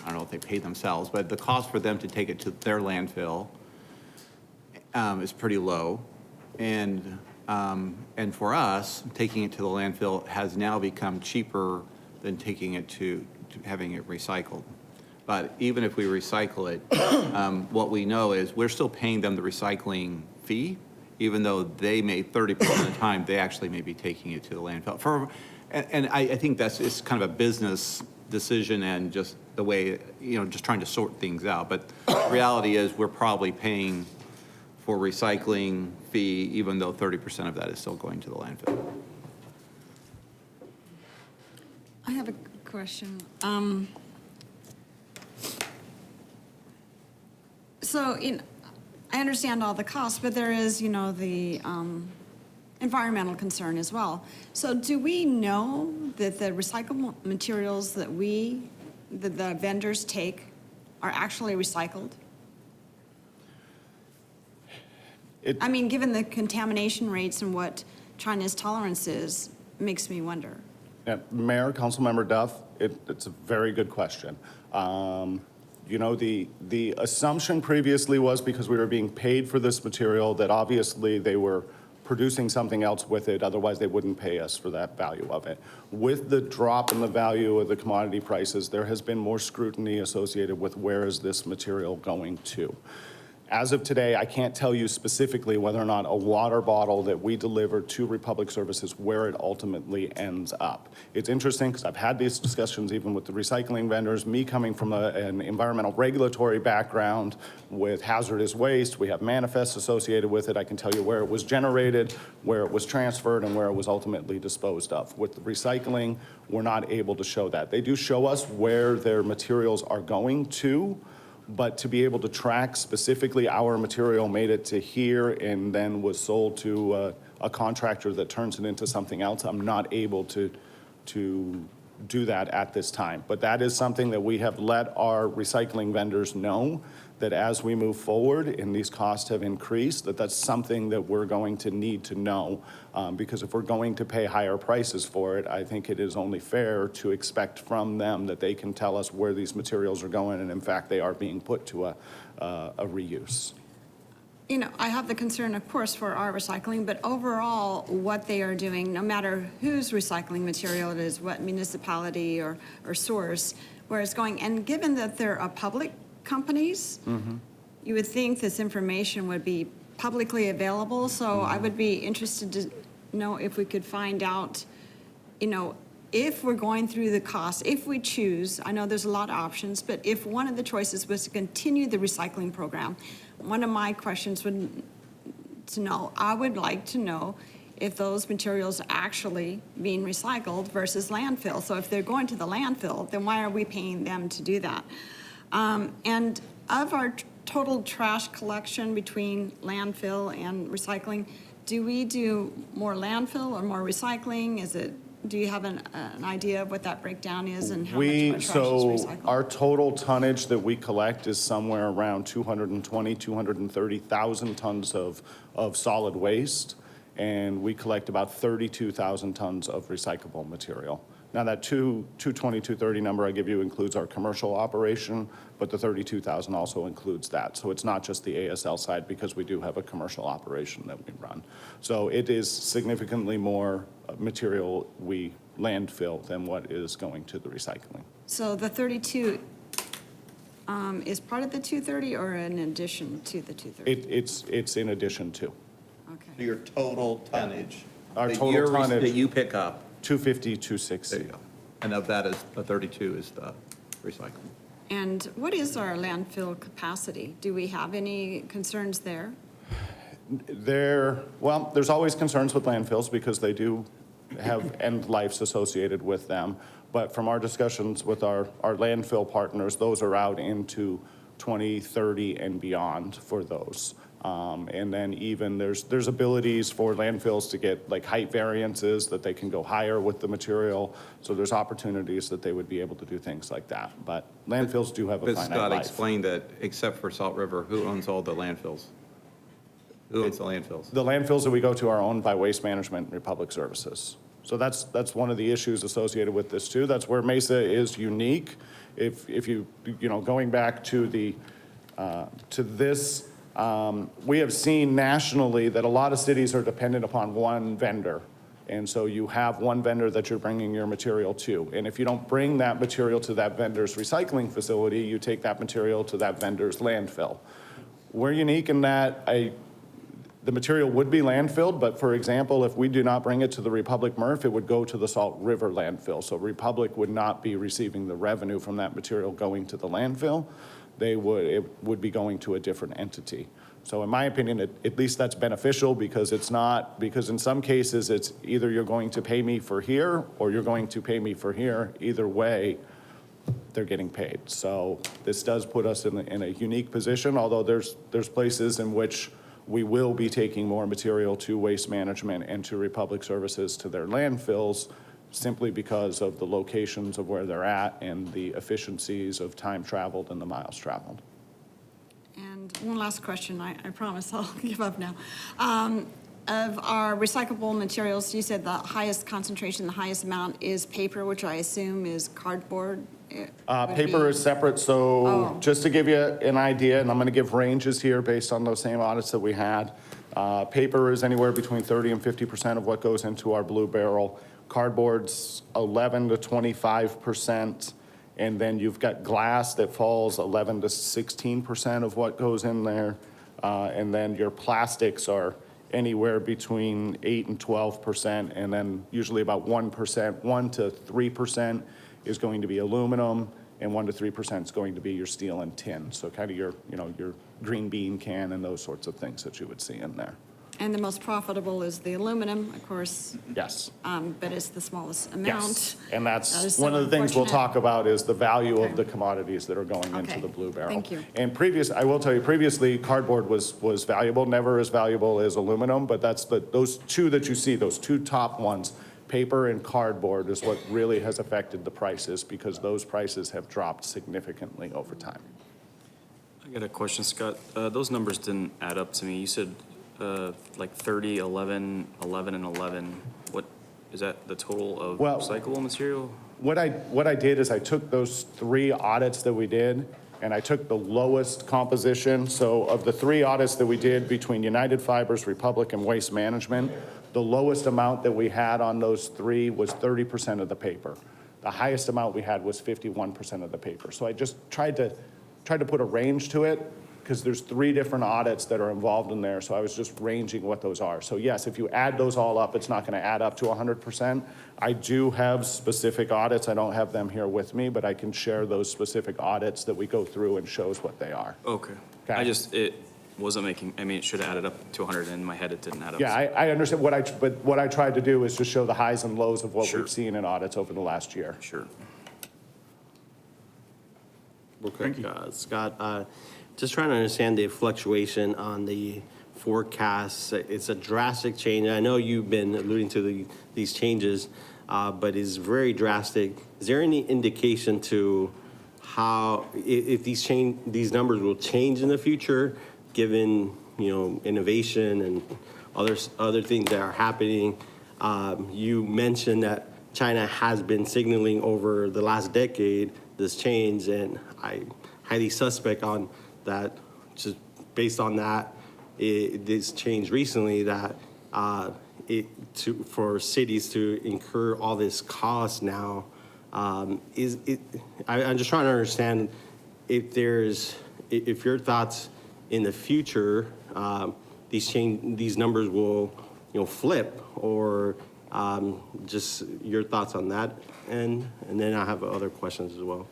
don't know if they pay themselves, but the cost for them to take it to their landfill is pretty low. And for us, taking it to the landfill has now become cheaper than taking it to having it recycled. But even if we recycle it, what we know is we're still paying them the recycling fee, even though they may 30% of the time, they actually may be taking it to the landfill. And I think it's kind of a business decision and just the way, just trying to sort things out. But the reality is we're probably paying for recycling fee, even though 30% of that is still going to the landfill. I have a question. So I understand all the costs, but there is, the environmental concern as well. So do we know that the recyclable materials that the vendors take are actually recycled? Given the contamination rates and what China's tolerance is, makes me wonder. Yeah, Mayor, Councilmember Duff, it's a very good question. The assumption previously was because we were being paid for this material that obviously they were producing something else with it, otherwise they wouldn't pay us for that value of it. With the drop in the value of the commodity prices, there has been more scrutiny associated with where is this material going to. As of today, I can't tell you specifically whether or not a water bottle that we deliver to Republic Services where it ultimately ends up. It's interesting because I've had these discussions even with the recycling vendors. Me coming from an environmental regulatory background with hazardous waste, we have manifests associated with it. I can tell you where it was generated, where it was transferred, and where it was ultimately disposed of. With the recycling, we're not able to show that. They do show us where their materials are going to, but to be able to track specifically our material made it to here and then was sold to a contractor that turns it into something else, I'm not able to do that at this time. But that is something that we have let our recycling vendors know, that as we move forward and these costs have increased, that's something that we're going to need to know. Because if we're going to pay higher prices for it, I think it is only fair to expect from them that they can tell us where these materials are going and in fact they are being put to a reuse. I have the concern, of course, for our recycling, but overall, what they are doing, no matter whose recycling material it is, what municipality or source, where it's going, and given that they're public companies, you would think this information would be publicly available, so I would be interested to know if we could find out, if we're going through the cost, if we choose, I know there's a lot of options, but if one of the choices was to continue the recycling program, one of my questions I would like to know if those materials are actually being recycled versus landfill. So if they're going to the landfill, then why are we paying them to do that? And of our total trash collection between landfill and recycling, do we do more landfill or more recycling? Do you have an idea of what that breakdown is and how much of our trash is recycled? Our total tonnage that we collect is somewhere around 230,000 tons of solid waste, and we collect about 32,000 tons of recyclable material. Now, that 220, 230 number I give you includes our commercial operation, but the 32,000 also includes that. So it's not just the ASL side, because we do have a commercial operation that we run. So it is significantly more material we landfill than what is going to the recycling. So the 32 is part of the 230 or in addition to the 230? It's in addition to. Okay. Your total tonnage. Our total tonnage. That you pick up. 250, 260. There you go. And of that is, the 32 is the recycling. And what is our landfill capacity? Do we have any concerns there? There's always concerns with landfills because they do have end lives associated with them. But from our discussions with our landfill partners, those are out into 2030 and beyond for those. And then even there's abilities for landfills to get like height variances that they can go higher with the material. So there's opportunities that they would be able to do things like that. But landfills do have a But finite Scott life. explained that except for Salt River, who owns all the landfills? Who owns the landfills? The landfills that we go to are owned by Waste Management and Republic Services. So that's one of the issues associated with this too. That's where Mesa is unique. If you going back to this. We have seen nationally that a lot of cities are dependent upon one vendor. And so you have one vendor that you're bringing your material to. And if you don't bring that material to that vendor's recycling facility, you take that material to that vendor's landfill. We're unique in that the material would be landfilled, but for example, if we do not bring it to the Republic MRF, it would go to the Salt River landfill. So Republic would not be receiving the revenue from that material going to the landfill. It would be going to a different entity. So in my opinion, at least that's beneficial because because in some cases it's either you're going to pay me for here or you're going to pay me for here. Either way, they're getting paid. So this does put us in a unique position, although there's places in which we will be taking more material to Waste Management and to Republic Services to their landfills simply because of the locations of where they're at and the efficiencies of time traveled and the miles traveled. And one last question, I promise I'll give up now. Of our recyclable materials, you said the highest concentration, the highest amount is paper, which I assume is cardboard. Paper is separate, so just to give you an idea, and I'm going to give ranges here based on those same audits that we had. Paper is anywhere between 30 and 50% of what goes into our Blue Barrel. Cardboard's 11 to 25%, and then you've got glass that falls 11 to 16% of what goes in there, and then your plastics are anywhere between 8 and 12%, and then usually about 1%, 1 to 3% is going to be aluminum, and 1 to 3% is going to be your steel and tin. So kind of your green bean can and those sorts of things that you would see in there. And the most profitable is the aluminum, of course. Yes. But it's the smallest amount. Yes, and that's That is so one of the things we'll unfortunate. talk about is the value Okay. of the commodities that are going into Okay. the Blue Barrel. Thank you. And I will tell you, previously, cardboard was valuable, never as valuable as aluminum, but that's those two that you see, those two top ones, paper and cardboard, is what really has affected the prices because those prices have dropped significantly over time. I got a question, Scott. Those numbers didn't add up to me. You said like 30, 11, 11, and 11. What, is that the total of recyclable material? What I did is I took those three audits that we did, and I took the lowest composition. So of the three audits that we did between United Fibers, Republic, and Waste Management, the lowest amount that we had on those three was 30% of the paper. The highest amount we had was 51% of the paper. So I just tried tried to put a range to it, because there's 3 different audits that are involved in there, so I was just ranging what those are. So yes, if you add those all up, it's not gonna add up to 100%. I do have specific audits, I don't have them here with me, but I can share those specific audits that we go through and shows what they are. Okay. Okay. It wasn't making, I mean, it should have added up to 100, and in my head, it didn't add up. Yeah, I understand, but what I tried to do is just show the highs and lows of what Sure. we've seen in audits over the last year. Sure. Okay, Scott, just trying to understand the fluctuation on the forecasts. It's a drastic change. I know you've been alluding to these changes, but it's very drastic. Is there any indication to how, if these numbers will change in the future, given, innovation and other things that are happening? You mentioned that China has been signaling over the last decade this change, and I'm highly suspect on that, just based on that, this change recently, that for cities to incur all this cost now, I'm just trying to understand if your thoughts in the future, these numbers will, flip, or just your thoughts on that, and then I have other questions as well.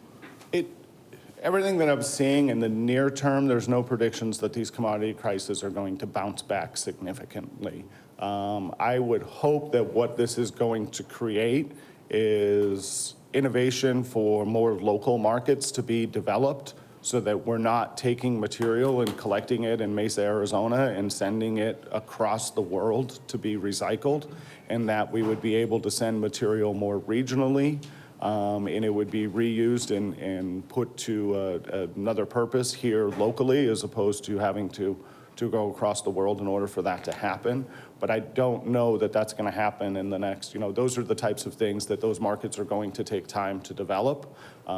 Everything that I'm seeing in the near term, there's no predictions that these commodity prices are going to bounce back significantly. I would hope that what this is going to create is innovation for more local markets to be developed, so that we're not taking material and collecting it in Mesa, Arizona, and sending it across the world to be recycled, and that we would be able to send material more regionally, and it would be reused and put to another purpose here locally, as opposed to having to go across the world in order for that to happen. But I don't know that that's going to happen in the next, those are the types of things that those markets are going to take time to develop.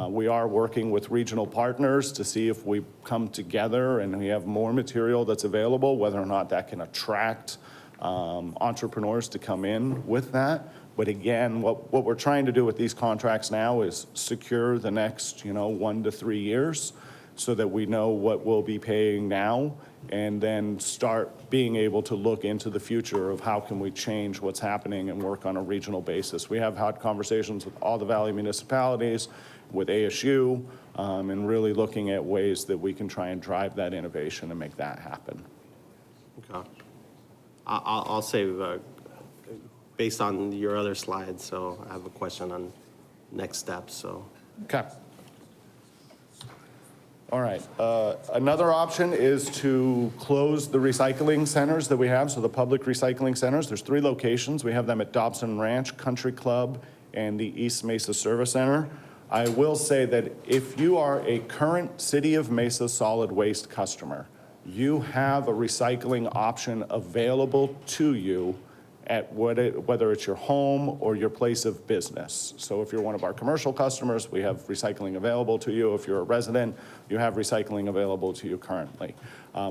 We are working with regional partners to see if we come together and we have more material that's available, whether or not that can attract entrepreneurs to come in with that. But again, what we're trying to do with these contracts now is secure the next, 1 to 3 years, so that we know what we'll be paying now, and then start being able to look into the future of how can we change what's happening and work on a regional basis. We have had conversations with all the Valley municipalities, with ASU, and really looking at ways that we can try and drive that innovation and make that happen. Okay. I'll save, based on your other slides, so I have a question on next steps, so. Okay. All right. Another option is to close the recycling centers that we have, so the public recycling centers. There's 3 locations. We have them at Dobson Ranch, Country Club, and the East Mesa Service Center. I will say that if you are a current City of Mesa solid waste customer, you have a recycling option available to you at whether it's your home or your place of business. So if you're one of our commercial customers, we have recycling available to you. If you're a resident, you have recycling available to you currently.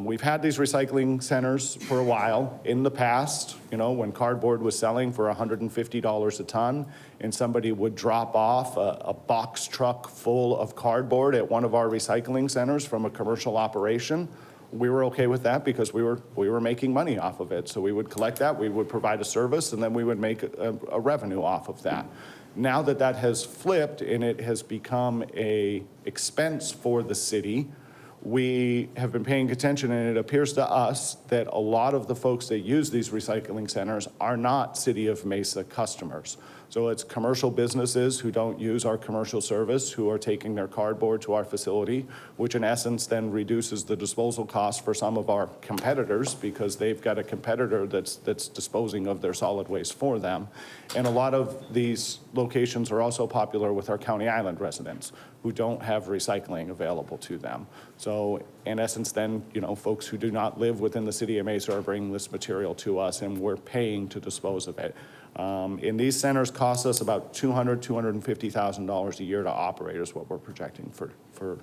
We've had these recycling centers for a while. In the past, when cardboard was selling for $150 a ton, and somebody would drop off a box truck full of cardboard at one of our recycling centers from a commercial operation, we were okay with that because we were making money off of it. So we would collect that, we would provide a service, and then we would make a revenue off of that. Now that that has flipped and it has become a expense for the city, we have been paying attention, and it appears to us that a lot of the folks that use these recycling centers are not City of Mesa customers. So it's commercial businesses who don't use our commercial service who are taking their cardboard to our facility, which in essence then reduces the disposal costs for some of our competitors, because they've got a competitor that's disposing of their solid waste for them. And a lot of these locations are also popular with our County Island residents who don't have recycling available to them. So in essence then, folks who do not live within the City of Mesa are bringing this material to us, and we're paying to dispose of it. And these centers cost us about $250,000 a year to operate, is what we're projecting for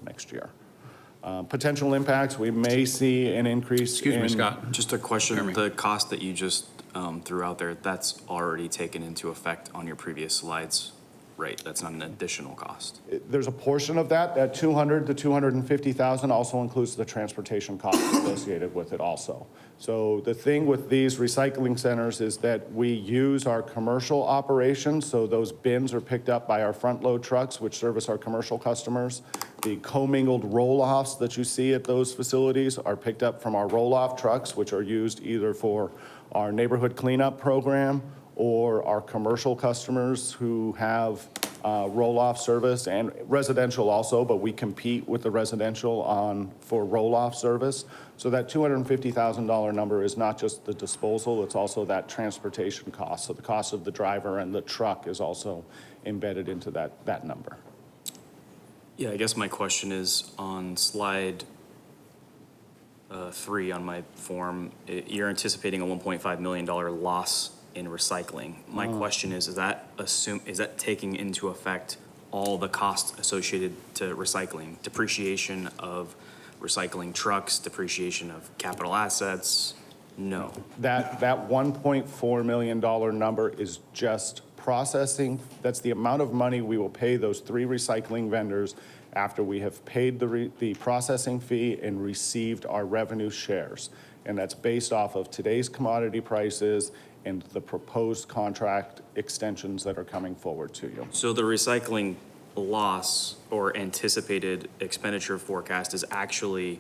next year. Potential impacts, we may see an increase. Excuse me, Scott. Just a question, the cost that you just threw out there, that's already taken into effect on your previous slides right? That's not an additional cost. There's a portion of that, that 200 to 250,000 also includes the transportation costs associated with it also. So the thing with these recycling centers is that we use our commercial operations, so those bins are picked up by our front load trucks, which service our commercial customers. The commingled roll-offs that you see at those facilities are picked up from our roll-off trucks, which are used either for our neighborhood cleanup program or our commercial customers who have roll-off service and residential also, but we compete with the residential for roll-off service. So that $250,000 number is not just the disposal, it's also that transportation cost. So the cost of the driver and the truck is also embedded into that number. Yeah, I guess my question is on slide 3 on my form, you're anticipating a $1.5 million loss in recycling. My question is that taking into effect all the costs associated to recycling, depreciation of recycling trucks, depreciation of capital assets? No. That $1.4 million number is just processing. That's the amount of money we will pay those 3 recycling vendors after we have paid the processing fee and received our revenue shares. And that's based off of today's commodity prices and the proposed contract extensions that are coming forward to you. So the recycling loss or anticipated expenditure forecast is actually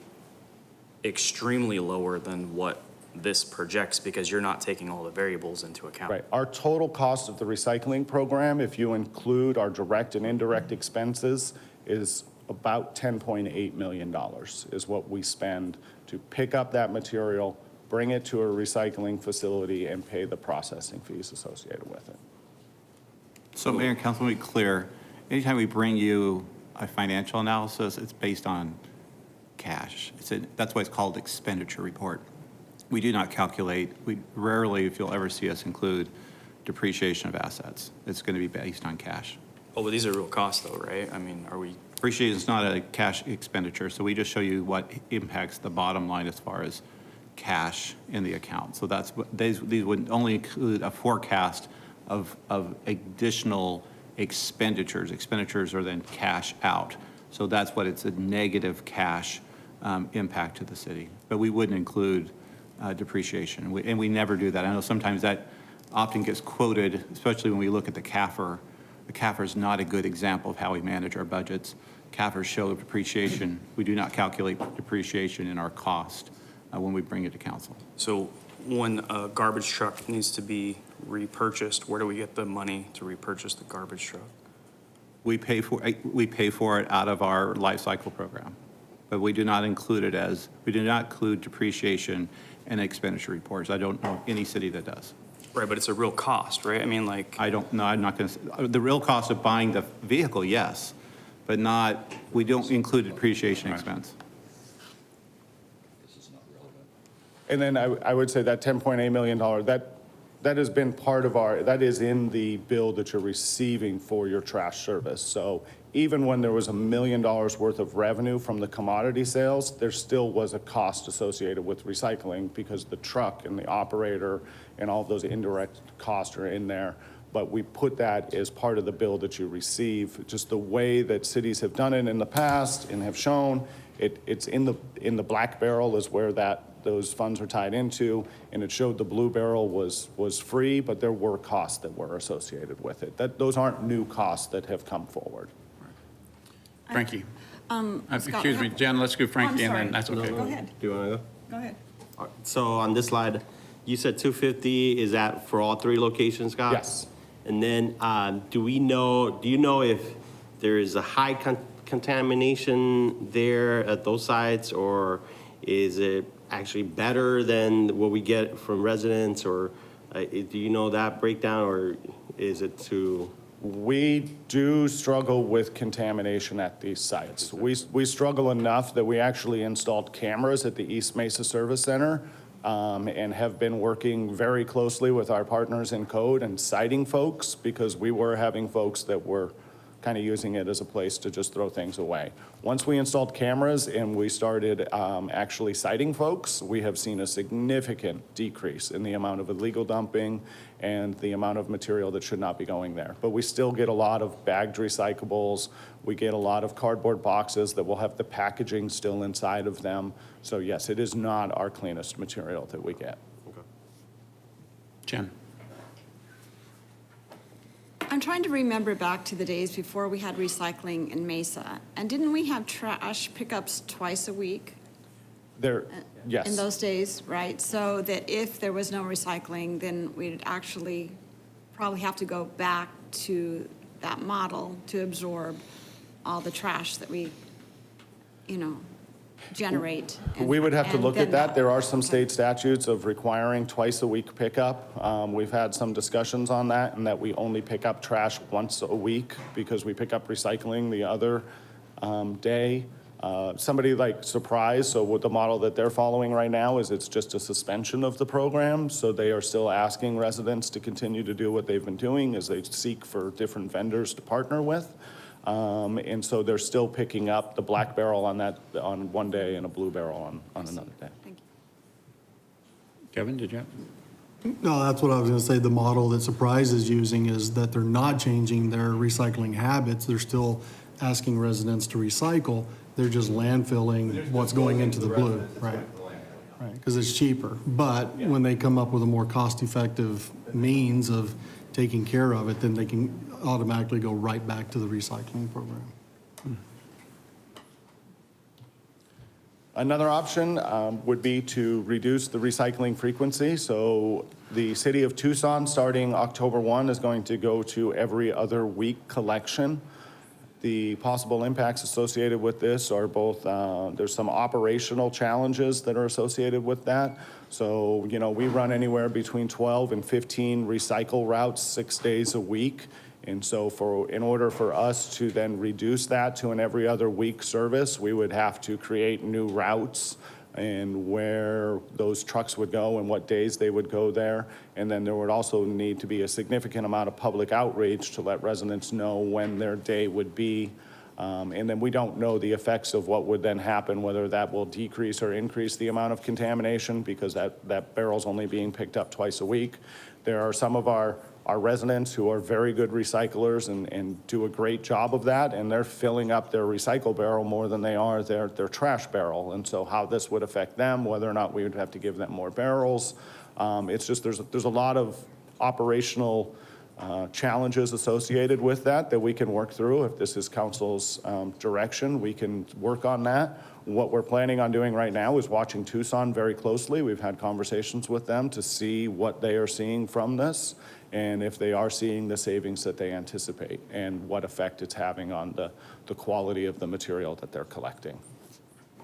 extremely lower than what this projects because you're not taking all the variables into account. Right. Our total cost of the recycling program, if you include our direct and indirect expenses, is about $10.8 million is what we spend to pick up that material, bring it to a recycling facility, and pay the processing fees associated with it. So Mayor and Council, to be clear, anytime we bring you a financial analysis, it's based on cash. That's why it's called expenditure report. We do not calculate, we rarely, if you'll ever see us include depreciation of assets. It's going to be based on cash. Oh, but these are real costs though, right? I mean, are we? Depreciation is not a cash expenditure, so we just show you what impacts the bottom line as far as cash in the account. So that's what, these would only include a forecast of additional expenditures. Expenditures are then cash out. So that's what it's a negative cash impact to the city. But we wouldn't include depreciation, and we never do that. I know sometimes that often gets quoted, especially when we look at the CAFR. The CAFR is not a good example of how we manage our budgets. CAFRs show depreciation. We do not calculate depreciation in our cost when we bring it to council. So when a garbage truck needs to be repurchased, where do we get the money to repurchase the garbage truck? We pay for it out of our life cycle program, but we do not include depreciation in expenditure reports. I don't know any city that does. Right, but it's a real cost, right? I mean, like. I don't know, I'm not going to, the real cost of buying the vehicle, yes, but not, we don't include depreciation expense. And then I would say that $10.8 million, that has been part of that is in the bill that you're receiving for your trash service. So even when there was $1 million worth of revenue from the commodity sales, there still was a cost associated with recycling because the truck and the operator and all of those indirect costs are in there. But we put that as part of the bill that you receive. Just the way that cities have done it in the past and have shown, it's in the black barrel is where those funds are tied into, and it showed the blue barrel was free, but there were costs that were associated with it. Those aren't new costs that have come forward. Frankie. Scott, Excuse me, Jen, let's go Frankie, and then that's okay. Go ahead. Do you want to go? Go ahead. So on this slide, you said 250, is that for all 3 locations, Scott? Yes. And then do you know if there is a high contamination there at those sites, or is it actually better than what we get from residents, or do you know that breakdown, or is it too? We do struggle with contamination at these sites. We struggle enough that we actually installed cameras at the East Mesa Service Center and have been working very closely with our partners in code and citing folks because we were having folks that were kind of using it as a place to just throw things away. Once we installed cameras and we started actually citing folks, we have seen a significant decrease in the amount of illegal dumping and the amount of material that should not be going there. But we still get a lot of bagged recyclables. We get a lot of cardboard boxes that will have the packaging still inside of them. So yes, it is not our cleanest material that we get. Jen? I'm trying to remember back to the days before we had recycling in Mesa. And didn't we have trash pickups twice a week There, yes. in those days, right? So that if there was no recycling, then we'd actually probably have to go back to that model to absorb all the trash that we, generate. We would have to and look at then that. There are some state statutes of requiring twice-a-week pickup. We've had some discussions on that, and that we only pick up trash once a week because we pick up recycling the other day. Somebody like Surprise, so with the model that they're following right now is it's just a suspension of the program. So they are still asking residents to continue to do what they've been doing as they seek for different vendors to partner with. And so they're still picking up the black barrel on one day and a blue barrel on another day. Thank you. Kevin, did you have? No, that's what I was going to say. The model that Surprise is using is that they're not changing their recycling habits. They're still asking residents to recycle. They're just landfilling what's going into the blue. Right. Right. Because it's cheaper. But when they come up with a more cost-effective means of taking care of it, then they can automatically go right back to the recycling program. Another option would be to reduce the recycling frequency. So the city of Tucson, starting October 1, is going to go to every other week collection. The possible impacts associated with this are both, there's some operational challenges that are associated with that. So, we run anywhere between 12 and 15 recycle routes 6 days a week. And so in order for us to then reduce that to an every other week service, we would have to create new routes and where those trucks would go and what days they would go there. And then there would also need to be a significant amount of public outreach to let residents know when their day would be. And then we don't know the effects of what would then happen, whether that will decrease or increase the amount of contamination because that barrel's only being picked up twice a week. There are some of our residents who are very good recyclers and do a great job of that, and they're filling up their recycle barrel more than they are their trash barrel. And so how this would affect them, whether or not we would have to give them more barrels, it's just there's a lot of operational challenges associated with that we can work through. If this is council's direction, we can work on that. What we're planning on doing right now is watching Tucson very closely. We've had conversations with them to see what they are seeing from this and if they are seeing the savings that they anticipate and what effect it's having on the quality of the material that they're collecting.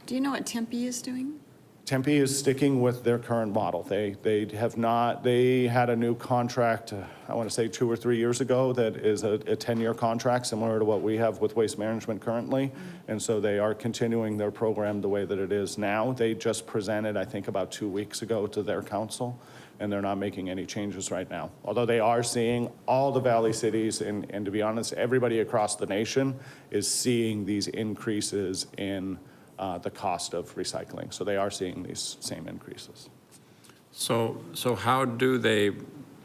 Do you know what Tempe is doing? Tempe is sticking with their current model. They had a new contract, I want to say 2 or 3 years ago, that is a 10-year contract similar to what we have with Waste Management currently. And so they are continuing their program the way that it is now. They just presented, I think, about 2 weeks ago to their council, and they're not making any changes right now. Although they are seeing all the Valley cities, and to be honest, everybody across the nation is seeing these increases in the cost of recycling. So they are seeing these same increases. So how do they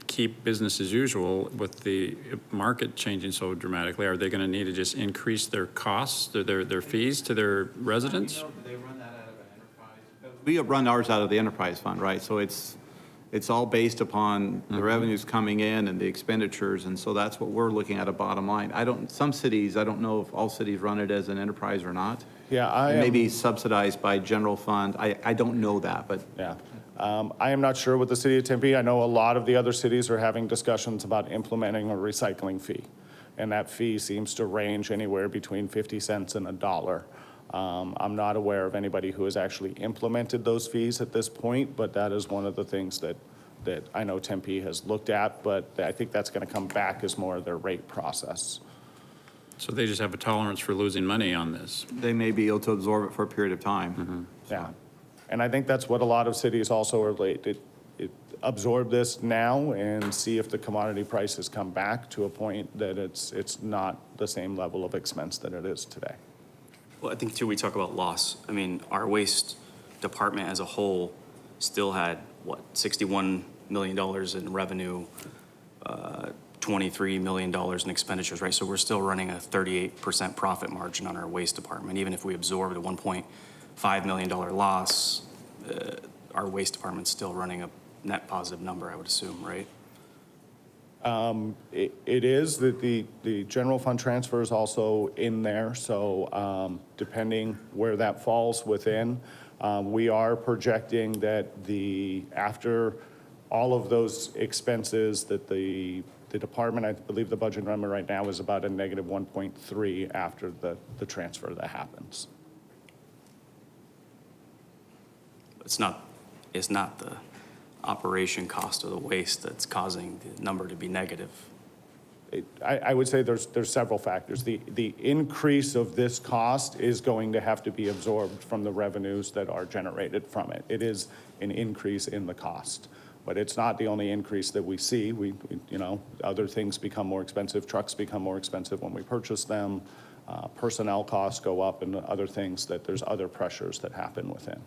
keep business as usual with the market changing so dramatically? Are they going to need to just increase their costs, their fees to their residents? They run that out of an enterprise. We run ours out of the enterprise fund, right? So it's all based upon the revenues coming in and the expenditures, and so that's what we're looking at, a bottom line. Some cities, I don't know if all cities run it as an enterprise or not. Yeah, It may be subsidized by general fund. I don't know that, but. Yeah. I am not sure with the city of Tempe. I know a lot of the other cities are having discussions about implementing a recycling fee. And that fee seems to range anywhere between 50 cents and $1. I'm not aware of anybody who has actually implemented those fees at this point, but that is one of the things that I know Tempe has looked at, but I think that's going to come back as more of their rate process. So they just have a tolerance for losing money on this. They may be able to absorb it for a period of time. Yeah. And I think that's what a lot of cities also are absorb this now and see if the commodity prices come back to a point that it's not the same level of expense that it is today. Well, I think too, we talk about loss. I mean, our waste department as a whole still had, what, $61 million in revenue, $23 million in expenditures, right? So we're still running a 38% profit margin on our waste department. Even if we absorbed a $1.5 million loss, our waste department's still running a net positive number, I would assume, right? It is that the general fund transfer is also in there, so depending where that falls within, we are projecting that after all of those expenses, that the department, I believe the budget number right now is about a negative 1.3 after the transfer that happens. It's not the operation cost of the waste that's causing the number to be negative. I would say there's several factors. The increase of this cost is going to have to be absorbed from the revenues that are generated from it. It is an increase in the cost, but it's not the only increase that we see. We other things become more expensive. Trucks become more expensive when we purchase them. Personnel costs go up, and other things that there's other pressures that happen within.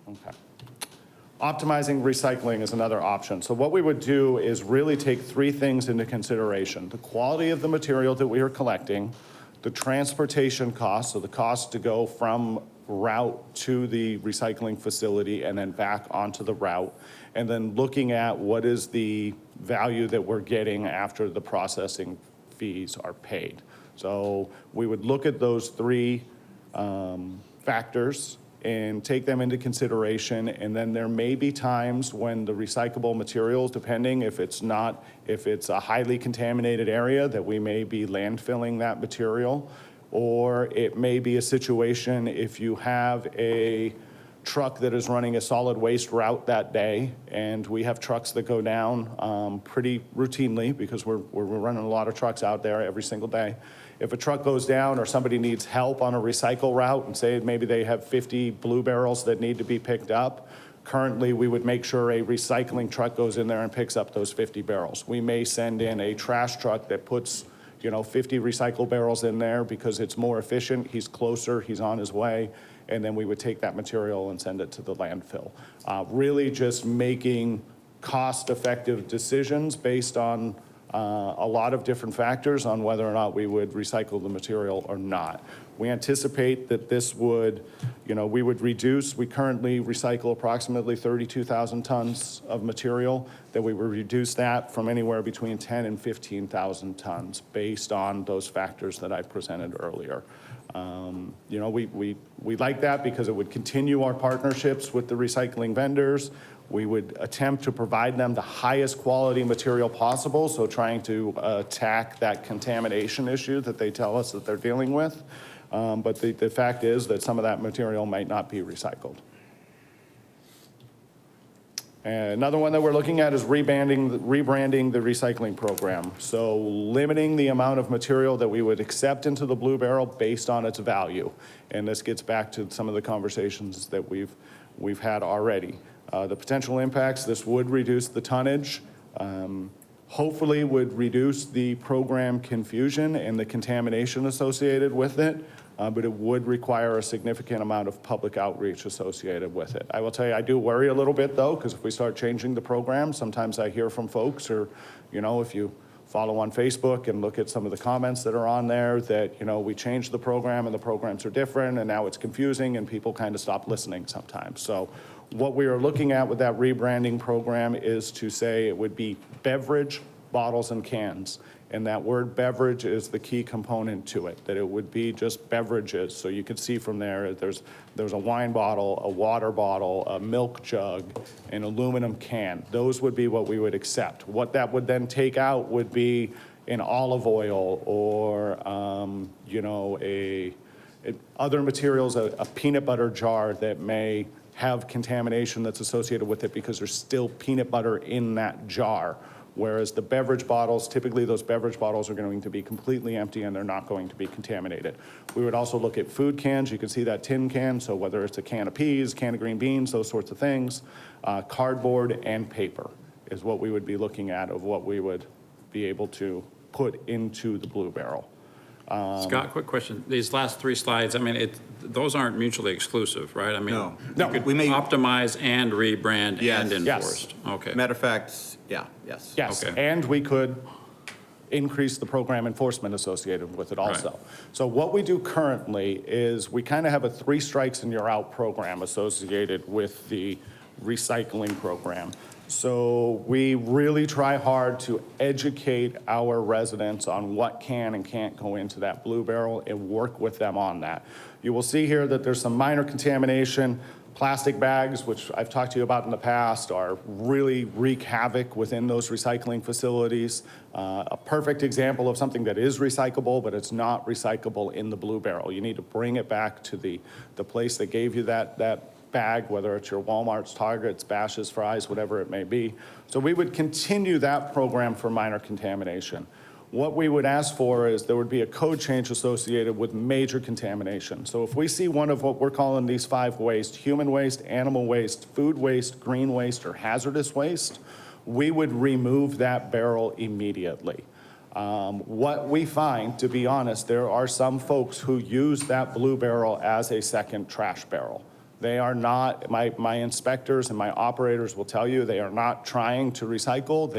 Okay. Optimizing recycling is another option. So what we would do is really take three things into consideration: the quality of the material that we are collecting, the transportation costs, so the cost to go from route to the recycling facility and then back onto the route, and then looking at what is the value that we're getting after the processing fees are paid. So we would look at those three factors and take them into consideration, and then there may be times when the recyclable materials, depending if it's a highly contaminated area, that we may be landfilling that material, or it may be a situation if you have a truck that is running a solid waste route that day, and we have trucks that go down pretty routinely because we're running a lot of trucks out there every single day. If a truck goes down or somebody needs help on a recycle route, and say maybe they have 50 blue barrels that need to be picked up, currently we would make sure a recycling truck goes in there and picks up those 50 barrels. We may send in a trash truck that puts 50 recycle barrels in there because it's more efficient, he's closer, he's on his way, and then we would take that material and send it to the landfill. Really just making cost-effective decisions based on a lot of different factors on whether or not we would recycle the material or not. We anticipate that this would, we would reduce, we currently recycle approximately 32,000 tons of material, that we would reduce that from anywhere between 10 and 15,000 tons based on those factors that I presented earlier. We like that because it would continue our partnerships with the recycling vendors. We would attempt to provide them the highest quality material possible, so trying to attack that contamination issue that they tell us that they're dealing with. But the fact is that some of that material might not be recycled. And another one that we're looking at is rebranding the recycling program. So limiting the amount of material that we would accept into the Blue Barrel based on its value. And this gets back to some of the conversations that we've had already. The potential impacts: this would reduce the tonnage, hopefully would reduce the program confusion and the contamination associated with it, but it would require a significant amount of public outreach associated with it. I will tell you, I do worry a little bit though, because if we start changing the program, sometimes I hear from folks, or if you follow on Facebook and look at some of the comments that are on there, that we changed the program and the programs are different and now it's confusing, and people kind of stop listening sometimes. So what we are looking at with that rebranding program is to say it would be beverage, bottles, and cans. And that word beverage is the key component to it, that it would be just beverages. So you can see from there, there's a wine bottle, a water bottle, a milk jug, an aluminum can. Those would be what we would accept. What that would then take out would be an olive oil or, other materials, a peanut butter jar that may have contamination that's associated with it because there's still peanut butter in that jar. Whereas the beverage bottles, typically those beverage bottles are going to be completely empty and they're not going to be contaminated. We would also look at food cans. You can see that tin can, so whether it's a can of peas, can of green beans, those sorts of things, cardboard and paper is what we would be looking at of what we would be able to put into the Blue Barrel. Scott, quick question. These last 3 slides, I mean, those aren't mutually exclusive, right? I mean, No. you could We may- optimize and rebrand Yes. and Yes. enforced. Okay. Matter of fact, yes. Yes, Okay. and we could increase the program enforcement associated with it also. Right. So what we do currently is we kind of have a 3 strikes and you're out program associated with the recycling program. So we really try hard to educate our residents on what can and can't go into that Blue Barrel and work with them on that. You will see here that there's some minor contamination. Plastic bags, which I've talked to you about in the past, are really wreak havoc within those recycling facilities. A perfect example of something that is recyclable, but it's not recyclable in the Blue Barrel. You need to bring it back to the place that gave you that bag, whether it's your Walmart's, Target's, Bash's, Fry's, whatever it may be. So we would continue that program for minor contamination. What we would ask for is there would be a code change associated with major contamination. So if we see one of what we're calling these 5 waste, human waste, animal waste, food waste, green waste, or hazardous waste, we would remove that barrel immediately. What we find, to be honest, there are some folks who use that Blue Barrel as a second trash barrel. They are not, my inspectors and my operators will tell you, they are not trying to recycle.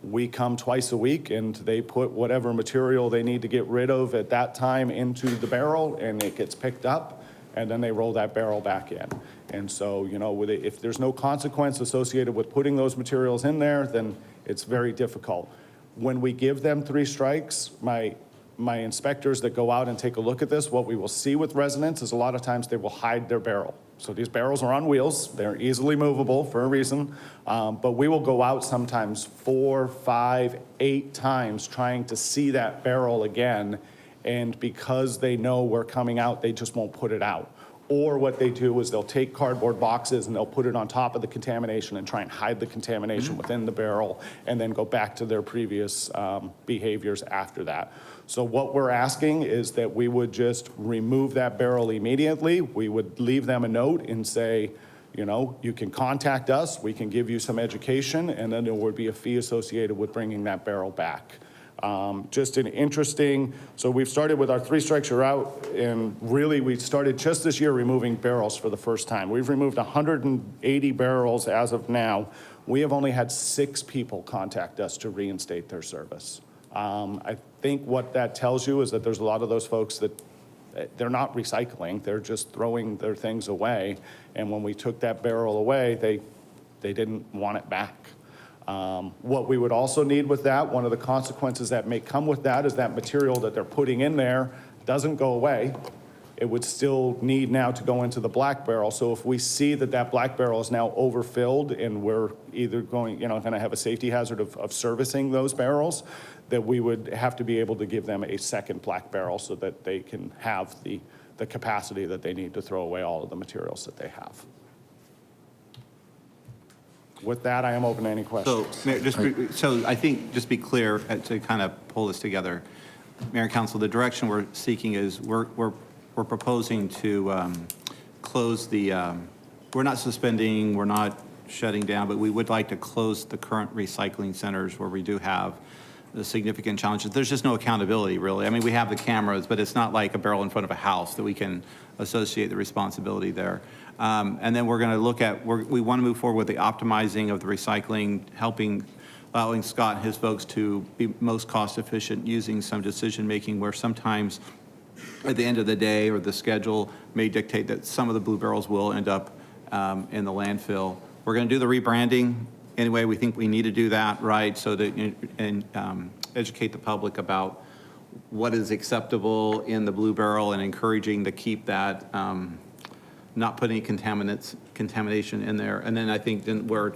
We come twice a week and they put whatever material they need to get rid of at that time into the barrel and it gets picked up and then they roll that barrel back in. And so, if there's no consequence associated with putting those materials in there, then it's very difficult. When we give them 3 strikes, my inspectors that go out and take a look at this, what we will see with residents is a lot of times they will hide their barrel. So these barrels are on wheels, they're easily movable for a reason, but we will go out sometimes 4, 5, 8 times trying to see that barrel again, and because they know we're coming out, they just won't put it out. Or what they do is they'll take cardboard boxes and they'll put it on top of the contamination and try and hide the contamination within the barrel and then go back to their previous behaviors after that. So what we're asking is that we would just remove that barrel immediately. We would leave them a note and say, you can contact us, we can give you some education, and then there would be a fee associated with bringing that barrel back. Just an interesting, so we've started with our 3 strikes you're out, and really we started just this year removing barrels for the first time. We've removed 180 barrels as of now. We have only had 6 people contact us to reinstate their service. I think what that tells you is that there's a lot of those folks that they're not recycling, they're just throwing their things away, and when we took that barrel away, they didn't want it back. What we would also need with that, one of the consequences that may come with that is that material that they're putting in there doesn't go away. It would still need now to go into the black barrel. So if we see that that black barrel is now overfilled and we're either going to have a safety hazard of servicing those barrels, that we would have to be able to give them a second black barrel so that they can have the capacity that they need to throw away all of the materials that they have. With that, I am open to any questions. So, Mayor, I think, just be clear, to kind of pull this together, Mayor and Council, the direction we're seeking is we're proposing to close the, we're not suspending, we're not shutting down, but we would like to close the current recycling centers where we do have the significant challenges. There's just no accountability, really. I mean, we have the cameras, but it's not like a barrel in front of a house that we can associate the responsibility there. And then we're going to look at, we want to move forward with the optimizing of the recycling, allowing Scott and his folks to be most cost efficient using some decision making where sometimes at the end of the day or the schedule may dictate that some of the Blue Barrels will end up in the landfill. We're going to do the rebranding. Anyway, we think we need to do that, right, so that and educate the public about what is acceptable in the Blue Barrel and encouraging to keep that, not putting contamination in there. And then I think where,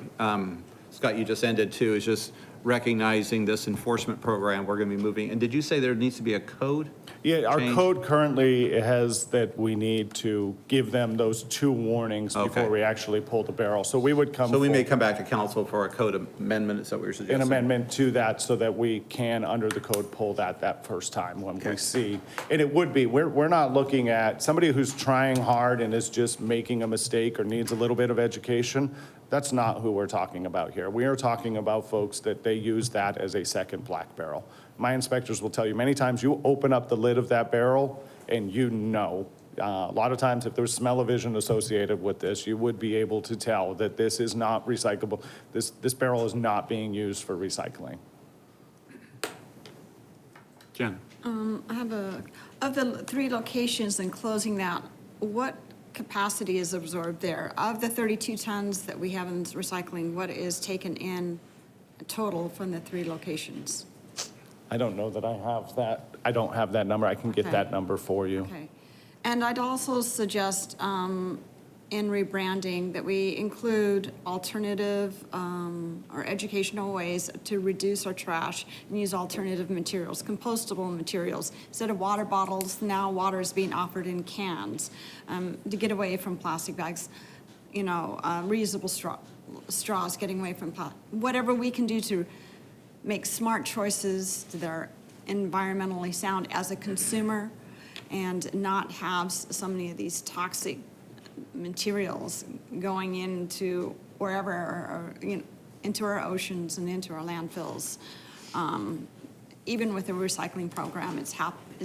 Scott, you just ended too, is just recognizing this enforcement program, we're going to be moving. And did you say there needs to be a code? Yeah, our change? code currently has that we need to give them those 2 warnings Okay. before we actually pull the barrel. So we would come. So we may forward- come back to council for a code amendment, is that what you're suggesting? An amendment to that so that we can, under the code, pull that first time when we see. And it would be, we're not looking at somebody who's trying hard and is just making a mistake or needs a little bit of education. That's not who we're talking about here. We are talking about folks that they use that as a second black barrel. My inspectors will tell you many times you open up the lid of that barrel and you know. A lot of times, if there's smell-o-vision associated with this, you would be able to tell that this is not recyclable. This barrel is not being used for recycling. Jen? I have of the 3 locations and closing that, what capacity is absorbed there? Of the 32 tons that we have in recycling, what is taken in total from the 3 locations? I don't know that I have that. I don't have that number. I can get Okay. that number for you. Okay. And I'd also suggest in rebranding that we include alternative or educational ways to reduce our trash and use alternative materials, compostable materials. Instead of water bottles, now water is being offered in cans to get away from plastic bags. You know, reusable straws, getting away from whatever we can do to make smart choices that are environmentally sound as a consumer and not have so many of these toxic materials going into wherever, or, you know, into our oceans and into our landfills. Even with the recycling program, it's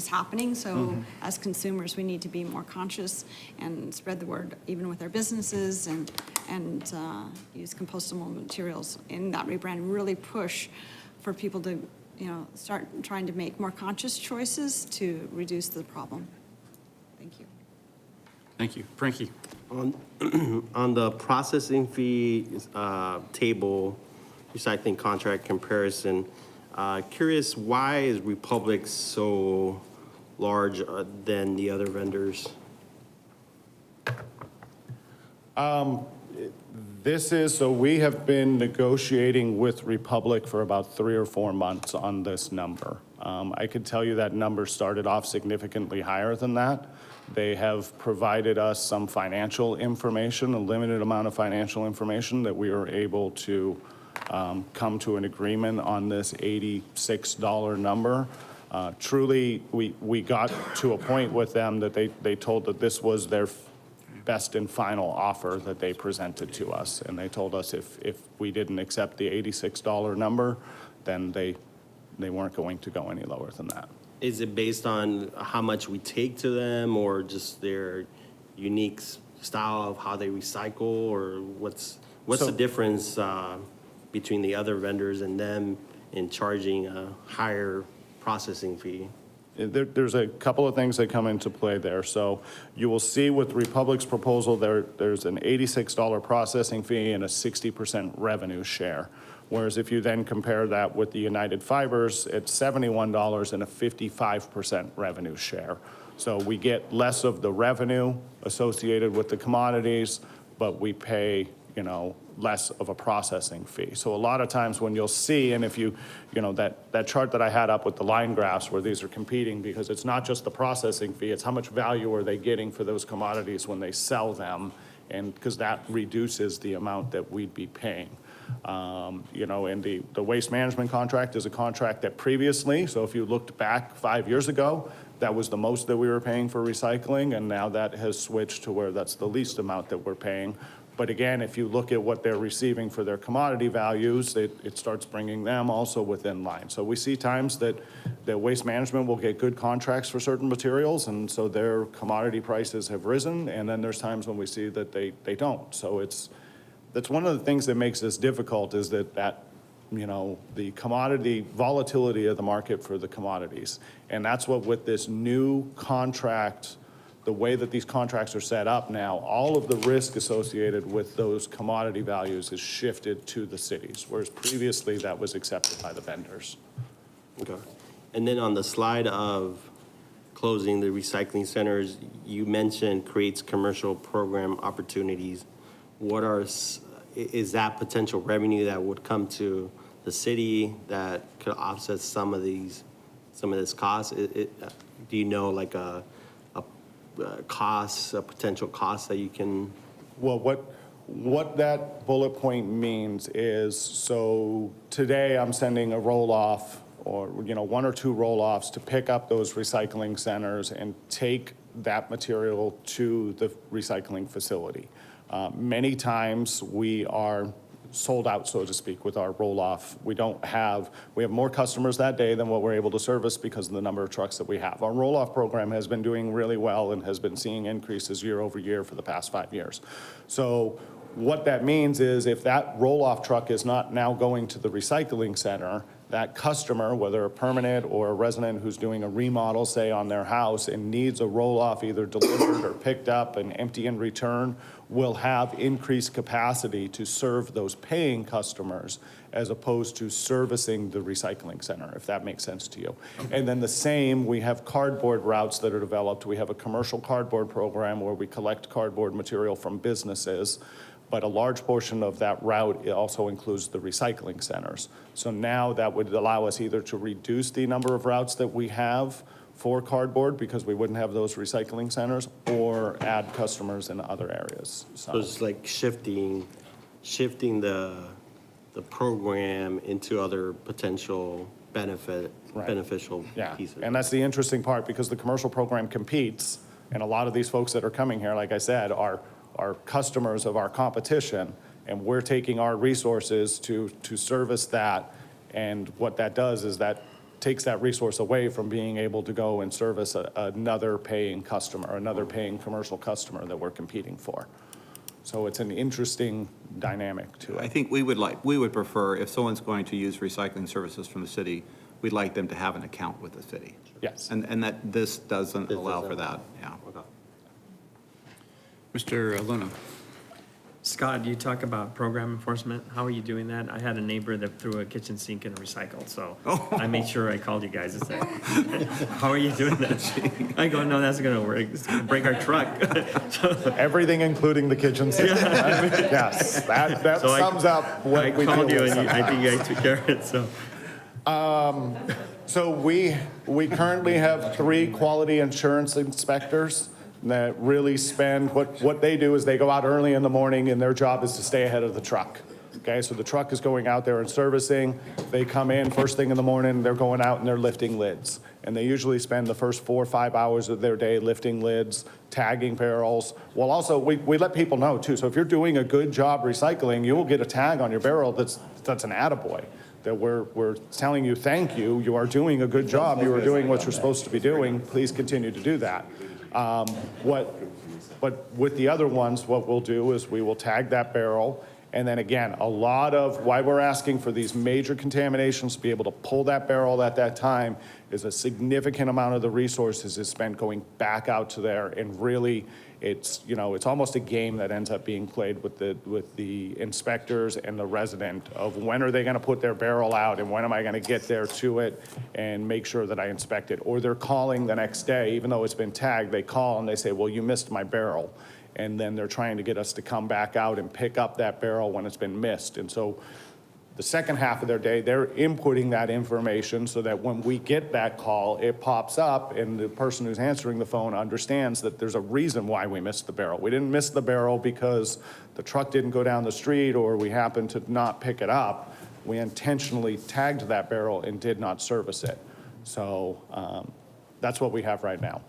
happening. So as consumers, we need to be more conscious and spread the word, even with our businesses, and use compostable materials in that rebrand. Really push for people to, you know, start trying to make more conscious choices to reduce the problem. Thank you. Thank you. Frankie? On the processing fee table, recycling contract comparison, curious, why is Republic so large than the other vendors? So we have been negotiating with Republic for about 3 or 4 months on this number. I could tell you that number started off significantly higher than that. They have provided us some financial information, a limited amount of financial information that we were able to come to an agreement on this $86 number. Truly, we got to a point with them that they told that this was their best and final offer that they presented to us. And they told us if we didn't accept the $86 number, then they weren't going to go any lower than that. Is it based on how much we take to them, or just their unique style of how they recycle, or what's the difference between the other vendors and them in charging a higher processing fee? There's a couple of things that come into play there. So you will see with Republic's proposal, there's an $86 processing fee and a 60% revenue share. Whereas if you then compare that with the United Fibers, it's $71 and a 55% revenue share. So we get less of the revenue associated with the commodities, but we pay, you know, less of a processing fee. So a lot of times when you'll see, and if you know, that chart that I had up with the line graphs where these are competing, because it's not just the processing fee, it's how much value are they getting for those commodities when they sell them, and because that reduces the amount that we'd be paying. You know, and the waste management contract is a contract that previously, so if you looked back 5 years ago, that was the most that we were paying for recycling, and now that has switched to where that's the least amount that we're paying. But again, if you look at what they're receiving for their commodity values, it starts bringing them also within line. So we see times that waste management will get good contracts for certain materials, and so their commodity prices have risen, and then there's times when we see that they don't. So that's one of the things that makes this difficult, is that you know, the commodity volatility of the market for the commodities. And that's what, with this new contract, the way that these contracts are set up now, all of the risk associated with those commodity values is shifted to the cities, whereas previously that was accepted by the vendors. Okay. And then on the slide of closing the recycling centers, you mentioned creates commercial program opportunities. Is that potential revenue that would come to the city that could offset some of this cost? Do you know like a potential cost that you can? Well, what that bullet point means is, so today I'm sending a roll-off or, one or two roll-offs to pick up those recycling centers and take that material to the recycling facility. Many times we are sold out, so to speak, with our roll-off. We have more customers that day than what we're able to service because of the number of trucks that we have. Our roll-off program has been doing really well and has been seeing increases year over year for the past 5 years. So what that means is if that roll-off truck is not now going to the recycling center, that customer, whether a permanent or a resident who's doing a remodel, say, on their house and needs a roll-off either delivered or picked up and empty and return, will have increased capacity to serve those paying customers as opposed to servicing the recycling center, if that makes sense to you. And then the same, we have cardboard routes that are developed. We have a commercial cardboard program where we collect cardboard material from businesses, but a large portion of that route also includes the recycling centers. So now that would allow us either to reduce the number of routes that we have for cardboard because we wouldn't have those recycling centers, or add customers in other areas. So it's like shifting the program into other potential beneficial pieces. And that's the interesting part, because the commercial program competes, and a lot of these folks that are coming here, like I said, are customers of our competition, and we're taking our resources to service that. And what that does is that takes that resource away from being able to go and service another paying customer, another paying commercial customer that we're competing for. So it's an interesting dynamic to it. I think we would prefer, if someone's going to use recycling services from the city, we'd like them to have an account with the city. Yes. And that this doesn't allow for that, yeah. Mr. Luna. Scott, you talk about program enforcement. How are you doing that? I had a neighbor that threw a kitchen sink in a recycle, so I made sure I called you guys and said, how are you doing that? I go, no, that's gonna work. It's gonna break our truck. Everything, including the kitchen sink. Yes, that So sums up what we I called deal you with and I think you sometimes. guys took care of it, so. So we currently have 3 quality insurance inspectors that really spend, what they do is they go out early in the morning and their job is to stay ahead of the truck. Okay, so the truck is going out there and servicing. They come in first thing in the morning, they're going out and they're lifting lids. And they usually spend the first 4 or 5 hours of their day lifting lids, tagging barrels. Well, also, we let people know too. So if you're doing a good job recycling, you will get a tag on your barrel that's an attaboy. That we're telling you, thank you, you are doing a good job, you are doing what you're supposed to be doing, please continue to do that. But with the other ones, what we'll do is we will tag that barrel, and then again, a lot of why we're asking for these major contaminations to be able to pull that barrel at that time is a significant amount of the resources is spent going back out to there, and really, it's almost a game that ends up being played with the inspectors and the resident of when are they going to put their barrel out and when am I going to get there to it and make sure that I inspect it. Or they're calling the next day, even though it's been tagged, they call and they say, well, you missed my barrel. And then they're trying to get us to come back out and pick up that barrel when it's been missed. And so the second half of their day, they're inputting that information so that when we get that call, it pops up and the person who's answering the phone understands that there's a reason why we missed the barrel. We didn't miss the barrel because the truck didn't go down the street or we happened to not pick it up. We intentionally tagged that barrel and did not service it. So that's what we have right now.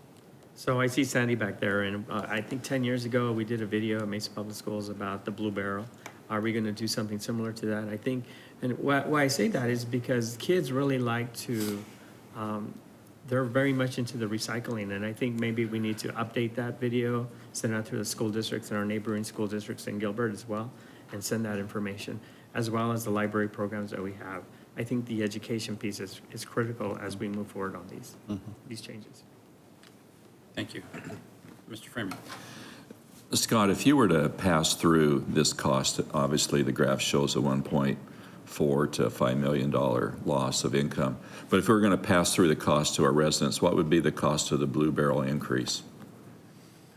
So I see Sandy back there, and I think 10 years ago, we did a video at Mesa Public Schools about the Blue Barrel. Are we gonna do something similar to that? I think, and why I say that is because kids really like to, they're very much into the recycling, and I think maybe we need to update that video, send it out to the school districts and our neighboring school districts in Gilbert as well, and send that information, as well as the library programs that we have. I think the education piece is critical as we move forward on these changes. Thank you. Mr. Freeman. Scott, if you were to pass through this cost, obviously the graph shows a $1.4 to $5 million loss of income. But if we were going to pass through the cost to our residents, what would be the cost of the Blue Barrel increase?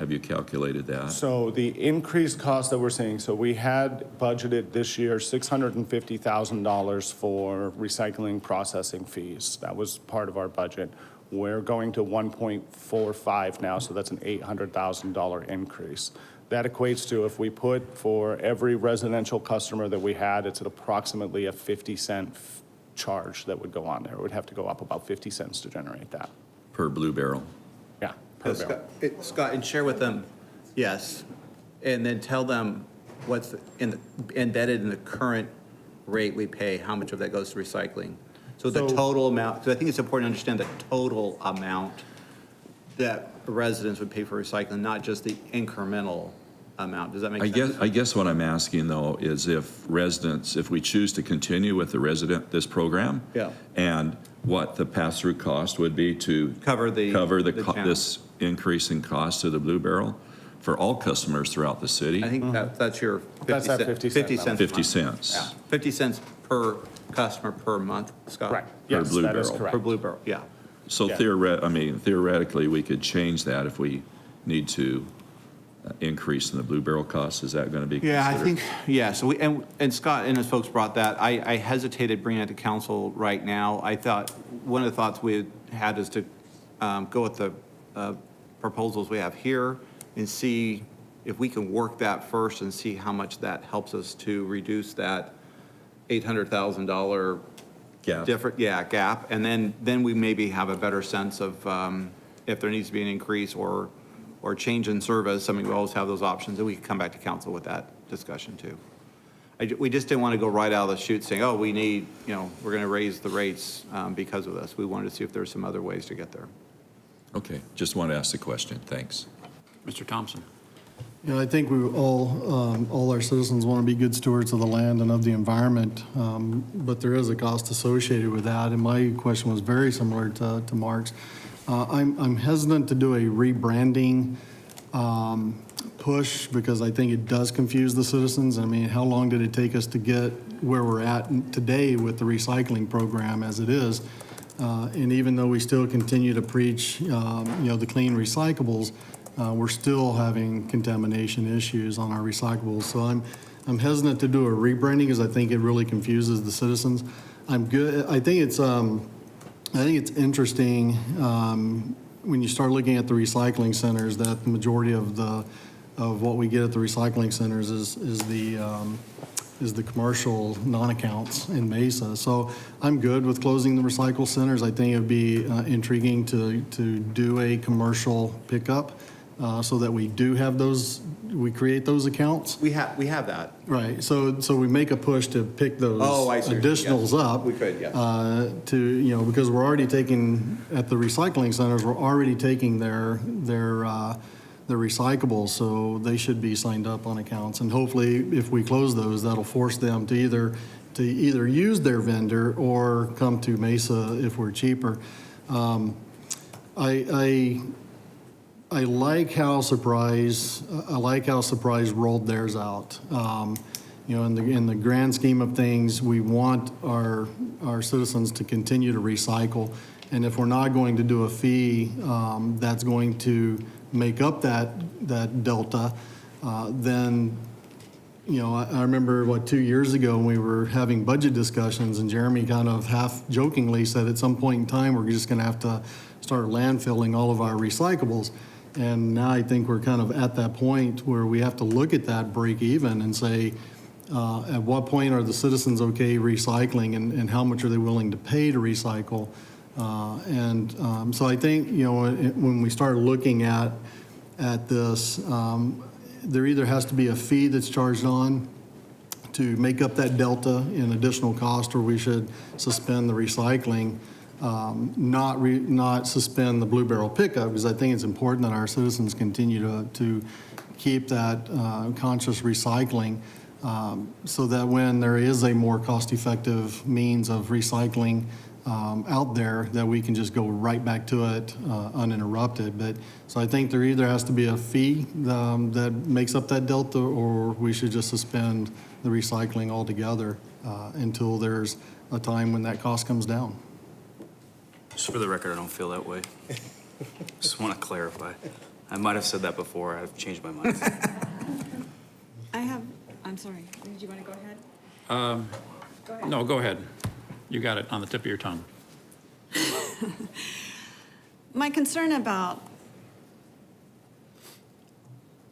Have you calculated that? So the increased cost that we're seeing, so we had budgeted this year $650,000 for recycling processing fees. That was part of our budget. We're going to 1.45 now, so that's an $800,000 increase. That equates to, if we put for every residential customer that we had, it's at approximately a 50-cent charge that would go on there. It would have to go up about 50 cents to generate that. Per Blue Barrel? Yeah, per barrel. Scott, and share with them, yes, and then tell them what's embedded in the current rate we pay, how much of that goes to recycling. So the total amount, because I think it's important to understand the total amount that residents would pay for recycling, not just the incremental amount. Does that make sense? I guess what I'm asking though is if residents, if we choose to continue with this program. Yeah. And what the pass-through cost would be to Cover the channel. this increase in cost to the Blue Barrel for all customers throughout the city. I think that's your 50 That's that 50 cent 50 cents. a 50 month. cents. Yeah, 50 cents per customer per month, Scott? Correct. Per Yes, Blue that is Barrel. correct. Per Blue Barrel, yeah. So Yeah. theoretically, we could change that if we need to increase in the Blue Barrel cost. Is that going to be considered? Yeah, I think, yeah, so and Scott and his folks brought that. I hesitated bringing it to council right now. I thought, one of the thoughts we had is to go with the proposals we have here and see if we can work that first and see how much that helps us to reduce that $800,000 Gap. gap. And then we maybe have a better sense of if there needs to be an increase or change in service. I mean, we always have those options, and we can come back to council with that discussion too. We just didn't want to go right out of the chute saying, oh, we need, we're going to raise the rates because of this. We wanted to see if there's some other ways to get there. Okay, just want to ask the question. Thanks. Mr. Thompson? I think we all our citizens want to be good stewards of the land and of the environment, but there is a cost associated with that, and my question was very similar to Mark's. I'm hesitant to do a rebranding push because I think it does confuse the citizens. I mean, how long did it take us to get where we're at today with the recycling program as it is? And even though we still continue to preach, the clean recyclables, we're still having contamination issues on our recyclables. So I'm hesitant to do a rebranding because I think it really confuses the citizens. I think it's interesting when you start looking at the recycling centers that the majority of what we get at the recycling centers is the commercial non-accounts in Mesa. So I'm good with closing the recycle centers. I think it would be intriguing to do a commercial pickup so that we do have those, we create those accounts. We have that. Right, so we make a push to pick those I see. additionals Yes. up. We could, yes. Because we're already taking, at the recycling centers, we're already taking their recyclables, so they should be signed up on accounts. And hopefully, if we close those, that'll force them to either use their vendor or come to Mesa if we're cheaper. I like how Surprise rolled theirs out. In the grand scheme of things, we want our citizens to continue to recycle. And if we're not going to do a fee that's going to make up that delta, then, I remember, 2 years ago when we were having budget discussions and Jeremy kind of half jokingly said at some point in time, we're just going to have to start landfilling all of our recyclables. And now I think we're kind of at that point where we have to look at that break even and say, at what point are the citizens okay recycling and how much are they willing to pay to recycle? So I think, when we start looking at this, there either has to be a fee that's charged on to make up that delta in additional cost, or we should suspend the recycling. Not suspend the Blue Barrel pickup, because I think it's important that our citizens continue to keep that conscious recycling so that when there is a more cost-effective means of recycling out there, that we can just go right back to it uninterrupted. So I think there either has to be a fee that makes up that delta, or we should just suspend the recycling altogether until there's a time when that cost comes down. Just for the record, I don't feel that way. Just want to clarify. I might have said that before. I've changed my mind. I'm sorry, did you want to go ahead? Go ahead. No, go ahead. You got it on the tip of your tongue. My concern about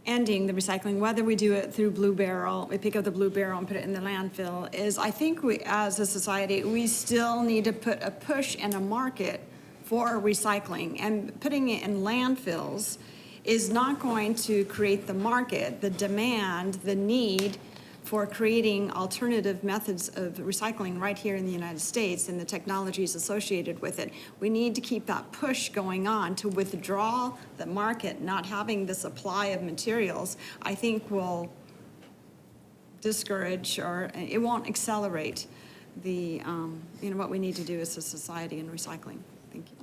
ending the recycling, whether we do it through Blue Barrel, we pick up the Blue Barrel and put it in the landfill, is I think we, as a society, we still need to put a push and a market for recycling. And putting it in landfills is not going to create the market, the demand, the need for creating alternative methods of recycling right here in the United States and the technologies associated with it. We need to keep that push going on to withdraw the market. Not having the supply of materials, I think, will discourage, or it won't accelerate the, what we need to do as a society in recycling. Thank you.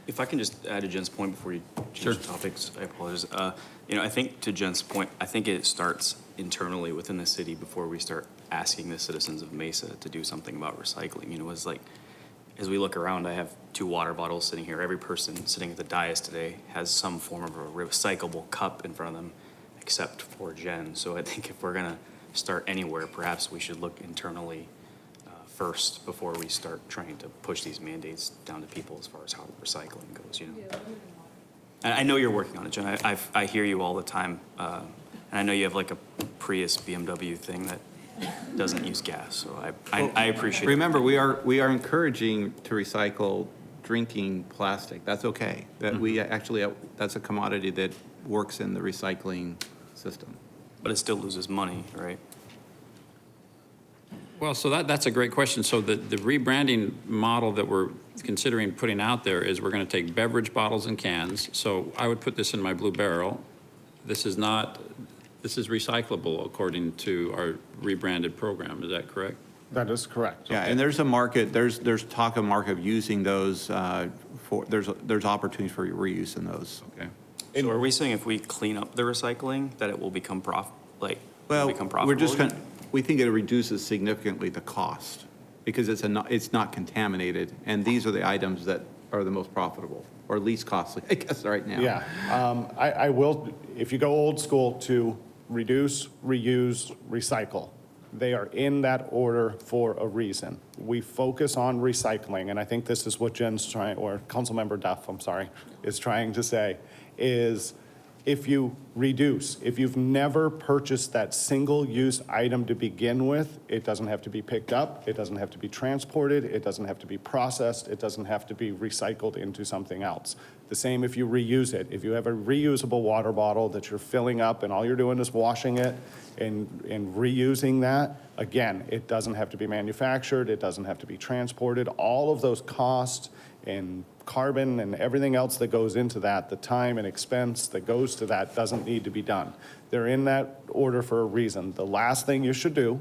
If I can just add to Jen's point before you Sure. change the topics, I apologize. I think to Jen's point, I think it starts internally within the city before we start asking the citizens of Mesa to do something about recycling. It's like, as we look around, I have 2 water bottles sitting here. Every person sitting at the dais today has some form of a recyclable cup in front of them, except for Jen. So I think if we're gonna start anywhere, perhaps we should look internally first before we start trying to push these mandates down to people as far as how recycling goes, And I know you're working on it, Jen. I hear you all the time. And I know you have like a Prius BMW thing that doesn't use gas, so I appreciate it. Remember, we are encouraging to recycle drinking plastic. That's okay. That we actually, that's a commodity that works in the recycling system. But it still loses money, right? Well, so that's a great question. So the rebranding model that we're considering putting out there is we're going to take beverage bottles and cans. So I would put this in my Blue Barrel. This is recyclable according to our rebranded program. Is that correct? That is correct. Yeah, and there's a market, there's talk of market of using those there's opportunities for reuse in those. Okay. So are we saying if we clean up the recycling, that it will become Well, become profitable? we're just we think it reduces significantly the cost because it's not contaminated, and these are the items that are the most profitable or least costly, I guess, right now. Yeah, I will, if you go old school to reduce, reuse, recycle, they are in that order for a reason. We focus on recycling, and I think this is what Jen's trying, or Councilmember Duff, I'm sorry, is trying to say, is if you reduce, if you've never purchased that single-use item to begin with, it doesn't have to be picked up, it doesn't have to be transported, it doesn't have to be processed, it doesn't have to be recycled into something else. The same if you reuse it. If you have a reusable water bottle that you're filling up and all you're doing is washing it and reusing that, again, it doesn't have to be manufactured, it doesn't have to be transported. All of those costs and carbon and everything else that goes into that, the time and expense that goes to that doesn't need to be done. They're in that order for a reason. The last thing you should do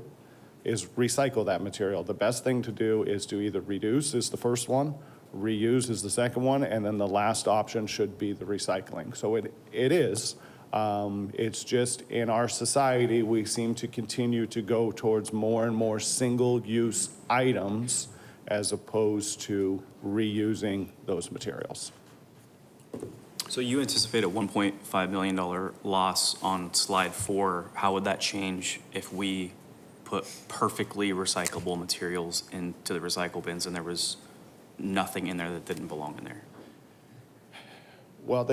is recycle that material. The best thing to do is to either reduce is the first one, reuse is the second one, and then the last option should be the recycling. So it is. It's just in our society, we seem to continue to go towards more and more single-use items as opposed to reusing those materials. So you anticipate a $1.5 million loss on slide 4. How would that change if we put perfectly recyclable materials into the recycle bins and there was nothing in there that didn't belong in there? Well,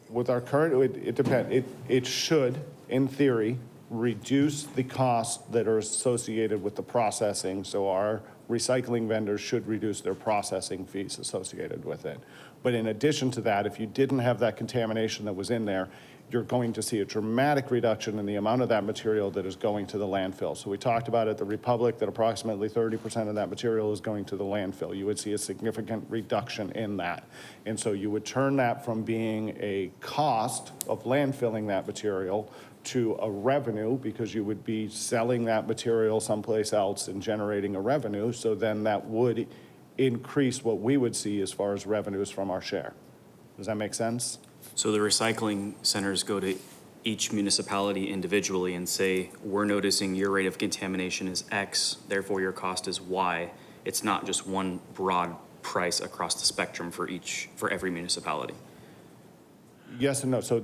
with our current, it depends. It should, in theory, reduce the costs that are associated with the processing. So our recycling vendors should reduce their processing fees associated with it. But in addition to that, if you didn't have that contamination that was in there, you're going to see a dramatic reduction in the amount of that material that is going to the landfill. So we talked about at the Republic that approximately 30% of that material is going to the landfill. You would see a significant reduction in that. And so you would turn that from being a cost of landfilling that material to a revenue, because you would be selling that material someplace else and generating a revenue. So then that would increase what we would see as far as revenues from our share. Does that make sense? So the recycling centers go to each municipality individually and say, we're noticing your rate of contamination is X, therefore your cost is Y. It's not just one broad price across the spectrum for every municipality. Yes and no. So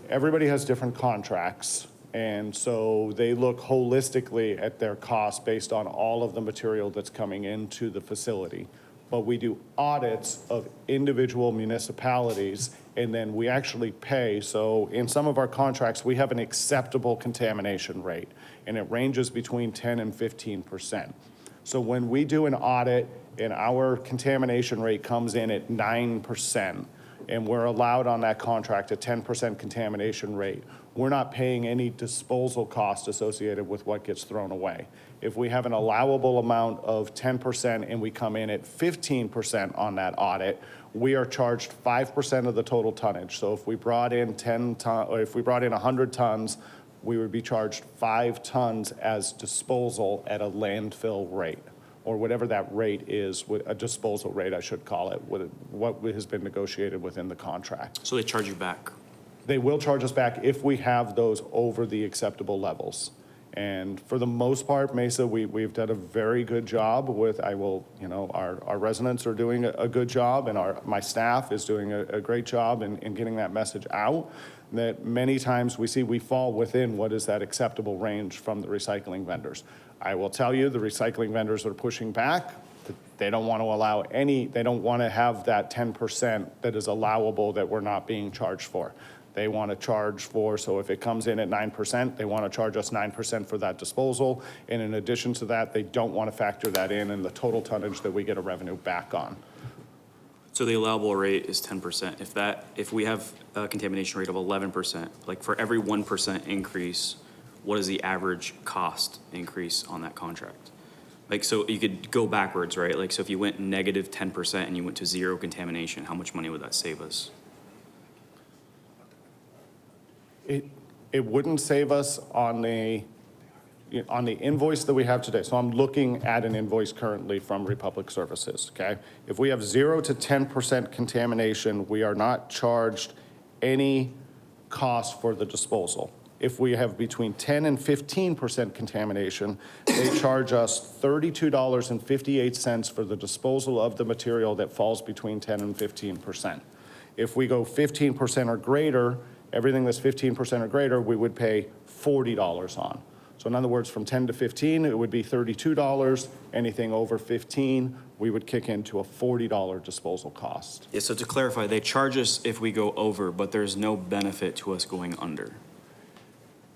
everybody has different contracts, and so they look holistically at their costs based on all of the material that's coming into the facility. But we do audits of individual municipalities, and then we actually pay. So in some of our contracts, we have an acceptable contamination rate, and it ranges between 10 and 15%. So when we do an audit and our contamination rate comes in at 9%, and we're allowed on that contract a 10% contamination rate, we're not paying any disposal cost associated with what gets thrown away. If we have an allowable amount of 10% and we come in at 15% on that audit, we are charged 5% of the total tonnage. So if we brought in 100 tons, we would be charged 5 tons as disposal at a landfill rate, or whatever that rate is, a disposal rate, I should call it, what has been negotiated within the contract. So they charge you back? They will charge us back if we have those over the acceptable levels. And for the most part, Mesa, we've done a very good job with, our residents are doing a good job, and my staff is doing a great job in getting that message out, that many times we fall within what is that acceptable range from the recycling vendors. I will tell you, the recycling vendors are pushing back. They don't want to allow they don't want to have that 10% that is allowable that we're not being charged for. They want to charge for, so if it comes in at 9%, they want to charge us 9% for that disposal. And in addition to that, they don't want to factor that in the total tonnage that we get a revenue back on. So the allowable rate is 10%. If we have a contamination rate of 11%, like for every 1% increase, what is the average cost increase on that contract? Like, so you could go backwards, right? Like, so if you went negative 10% and you went to 0 contamination, how much money would that save us? It wouldn't save us on the invoice that we have today. So I'm looking at an invoice currently from Republic Services, okay? If we have 0 to 10% contamination, we are not charged any cost for the disposal. If we have between 10 and 15% contamination, they charge us $32.58 for the disposal of the material that falls between 10 and 15%. If we go 15% or greater, everything that's 15% or greater, we would pay $40 on. So in other words, from 10 to 15, it would be $32. Anything over 15, we would kick into a $40 disposal cost. Yeah, so to clarify, they charge us if we go over, but there's no benefit to us going under.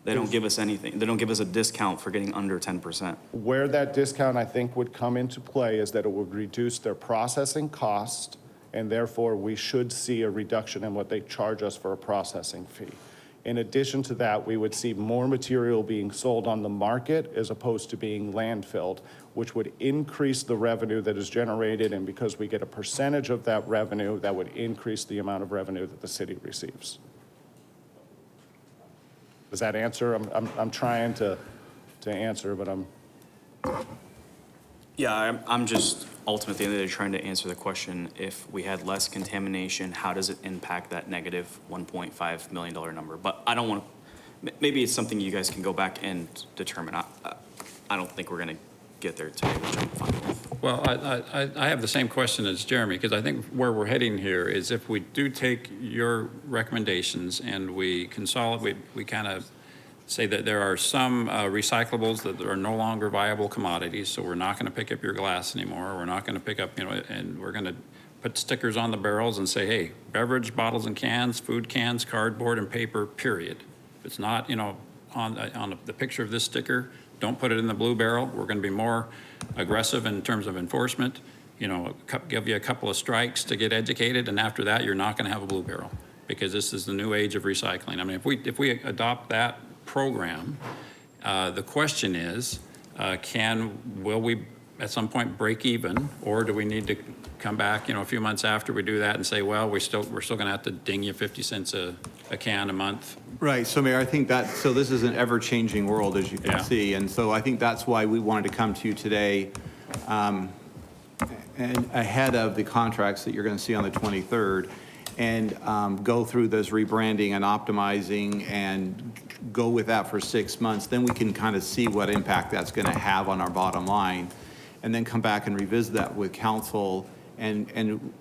They don't give us anything. They don't give us a discount for getting under 10%. Where that discount, I think, would come into play is that it would reduce their processing cost, and therefore we should see a reduction in what they charge us for a processing fee. In addition to that, we would see more material being sold on the market as opposed to being landfilled, which would increase the revenue that is generated, and because we get a percentage of that revenue, that would increase the amount of revenue that the city receives. Does that answer? I'm trying to answer, but I'm... Yeah, I'm just ultimately at the end of the day trying to answer the question, if we had less contamination, how does it impact that negative $1.5 million number? But I don't want to, maybe it's something you guys can go back and determine. I don't think we're going to get there today, which I'm fine with. Well, I have the same question as Jeremy, because I think where we're heading here is if we do take your recommendations and we consolidate, we kind of say that there are some recyclables that are no longer viable commodities, so we're not going to pick up your glass anymore. We're not going to pick up, and we're going to put stickers on the barrels and say, hey, beverage bottles and cans, food cans, cardboard and paper, period. If it's not, on the picture of this sticker, don't put it in the blue barrel. We're going to be more aggressive in terms of enforcement. Give you a couple of strikes to get educated, and after that, you're not going to have a blue barrel, because this is the new age of recycling. I mean, if we adopt that program, the question is, will we at some point break even, or do we need to come back, a few months after we do that and say, well, we're still going to have to ding you 50 cents a can a month? Right, so Mayor, I think so this is an ever-changing world, as you can see, and so I think that's why we wanted to come to you today, and ahead of the contracts that you're going to see on the 23rd, and go through this rebranding and optimizing and go with that for 6 months. Then we can kind of see what impact that's going to have on our bottom line, and then come back and revisit that with council and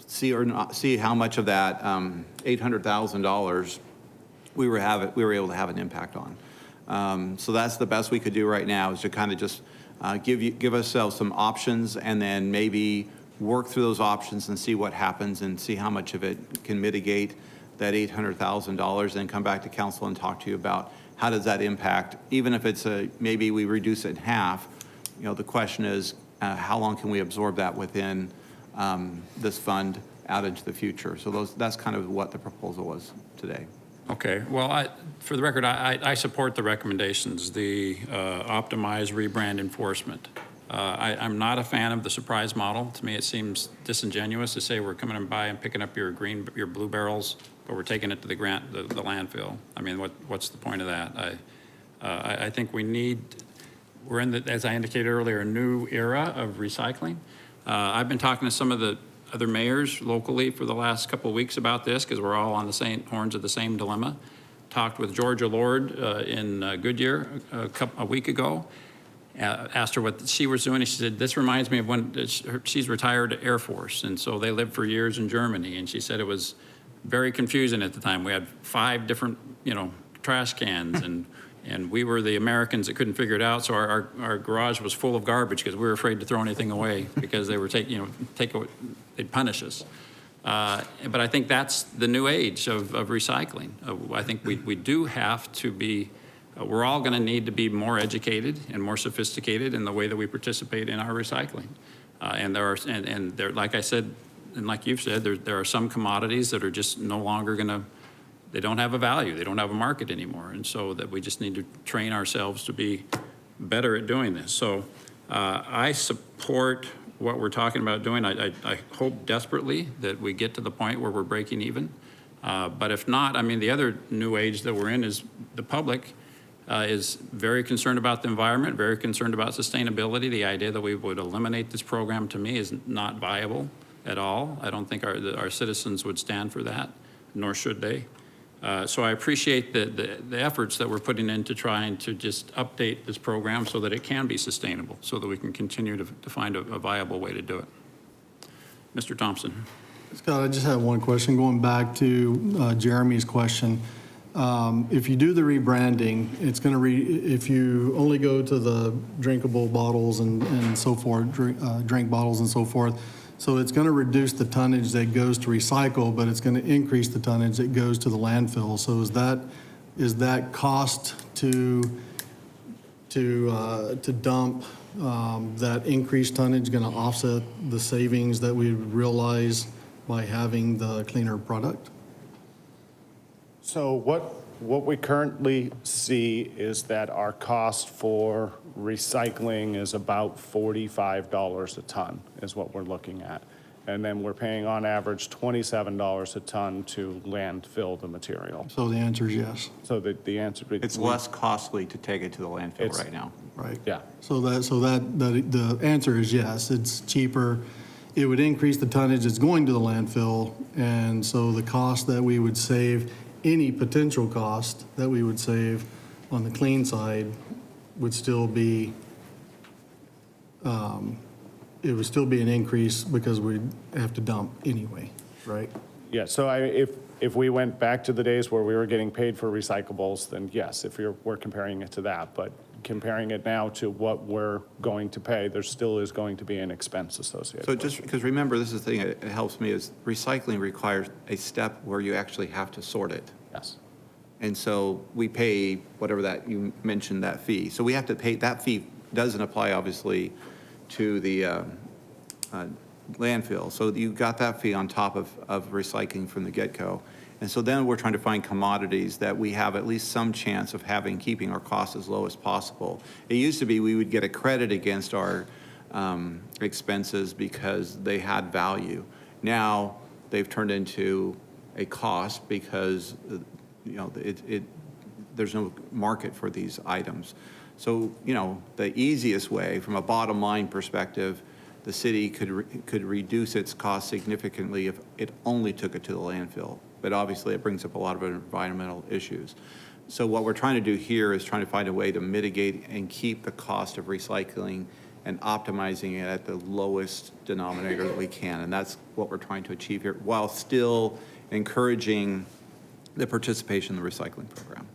see how much of that $800,000 we were able to have an impact on. So that's the best we could do right now, is to kind of just give ourselves some options, and then maybe work through those options and see what happens, and see how much of it can mitigate that $800,000, and come back to council and talk to you about how does that impact, even if it's maybe we reduce it in half. The question is, how long can we absorb that within this fund out into the future? So that's kind of what the proposal was today. Okay, well, for the record, I support the recommendations, the optimize, rebrand, enforcement. I'm not a fan of the surprise model. To me, it seems disingenuous to say we're coming by and picking up your blue barrels, but we're taking it to the landfill. I mean, what's the point of that? I think we're in as I indicated earlier, a new era of recycling. I've been talking to some of the other mayors locally for the last couple of weeks about this, because we're all on the same horns of the same dilemma. Talked with Georgia Lord in Goodyear a week ago. Asked her what she was doing, and she said, this reminds me of when she's retired Air Force, and so they lived for years in Germany, and she said it was very confusing at the time. We had 5 different, trash cans, and we were the Americans that couldn't figure it out, so our garage was full of garbage because we were afraid to throw anything away because they were they'd punish us. But I think that's the new age of recycling. I think we do have to be, we're all gonna need to be more educated and more sophisticated in the way that we participate in our recycling. And there, like I said, and like you've said, there are some commodities that are just no longer they don't have a value, they don't have a market anymore. And so that we just need to train ourselves to be better at doing this. So I support what we're talking about doing. I hope desperately that we get to the point where we're breaking even. But if not, I mean, the other new age that we're in is the public is very concerned about the environment, very concerned about sustainability. The idea that we would eliminate this program, to me, is not viable at all. I don't think our citizens would stand for that, nor should they. So I appreciate the efforts that we're putting into trying to just update this program so that it can be sustainable, so that we can continue to find a viable way to do it. Mr. Thompson. Scott, I just have one question, going back to Jeremy's question. If you do the rebranding, it's going to if you only go to the drinkable bottles and so forth, drink bottles and so forth, so it's going to reduce the tonnage that goes to recycle, but it's going to increase the tonnage that goes to the landfill. So is that cost to dump that increased tonnage going to offset the savings that we realize by having the cleaner product? So what we currently see is that our cost for recycling is about $45 a ton is what we're looking at. And then we're paying on average $27 a ton to landfill the material. So the answer is yes. So the answer. It's less costly to take it to the landfill right now. Right. Yeah. So the answer is yes, it's cheaper. It would increase the tonnage that's going to the landfill, and so the cost that we would save, any potential cost that we would save on the clean side would still be, it would still be an increase because we'd have to dump anyway, right? Yeah, so if we went back to the days where we were getting paid for recyclables, then yes, we're comparing it to that. But comparing it now to what we're going to pay, there still is going to be an expense associated. So just because remember, this is the thing that helps me is recycling requires a step where you actually have to sort it. Yes. And so we pay whatever that, you mentioned that fee. So we have to pay, that fee doesn't apply obviously to the landfill. So you got that fee on top of recycling from the get-go. And so then we're trying to find commodities that we have at least some chance of keeping our costs as low as possible. It used to be we would get a credit against our expenses because they had value. Now they've turned into a cost because there's no market for these items. So the easiest way from a bottom line perspective, the city could reduce its cost significantly if it only took it to the landfill. But obviously it brings up a lot of environmental issues. So what we're trying to do here is trying to find a way to mitigate and keep the cost of recycling and optimizing it at the lowest denominator that we can. And that's what we're trying to achieve here, while still encouraging the participation in the recycling program.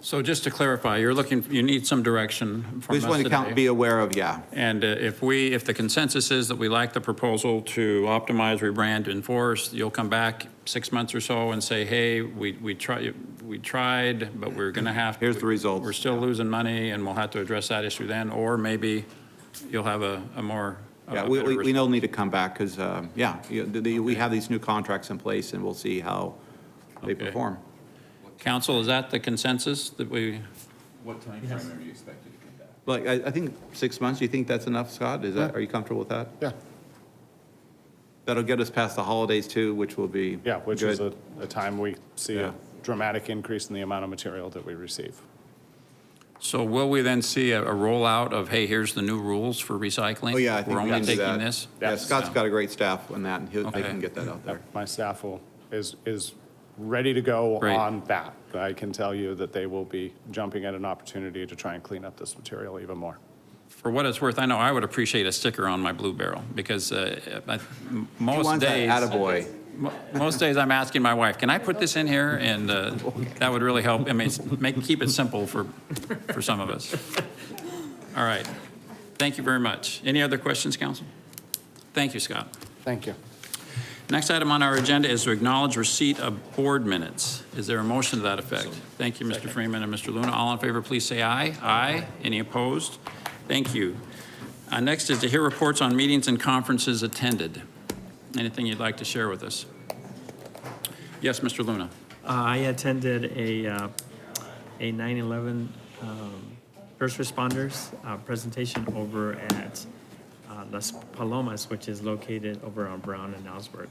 So just to clarify, you need some direction from We us just want today. to be aware of, yeah. And if the consensus is that we like the proposal to optimize, rebrand, enforce, you'll come back 6 months or so and say, hey, we tried, but we're going to have. Here's the results. We're still losing money, and we'll have to address that issue then, or maybe you'll have a more. Yeah, better we response. don't need to come back because, we have these new contracts in place and we'll see how they Okay. perform. Council, is that the consensus that we? What time frame are you expected to come back? Like, I think 6 months, do you think that's enough, Scott? Are you comfortable with that? Yeah. That'll get us past the holidays too, which will be Yeah, which is good. a time we see Yeah. a dramatic increase in the amount of material that we receive. So will we then see a rollout of, hey, here's the new rules for recycling? Oh, yeah, I think We're we only can do taking that. this? Yeah, Scott's got a great staff on that and they Okay. can get that out there. My staff is ready to go Great. on that. I can tell you that they will be jumping at an opportunity to try and clean up this material even more. For what it's worth, I know I would appreciate a sticker on my Blue Barrel because most days. Attaboy. Most days I'm asking my wife, can I put this in here? And that would really help. I mean, keep it simple for some of us. All right. Thank you very much. Any other questions, council? Thank you, Scott. Thank you. Next item on our agenda is to acknowledge receipt of board minutes. Is there a motion to that effect? Thank you, Mr. Freeman and Mr. Luna. All in favor, please say aye. Aye. Any opposed? Thank you. Next is to hear reports on meetings and conferences attended. Anything you'd like to share with us? Yes, Mr. Luna. I attended a 9/11 first responders presentation over at Las Palomas, which is located over on Brown and Ellsworth.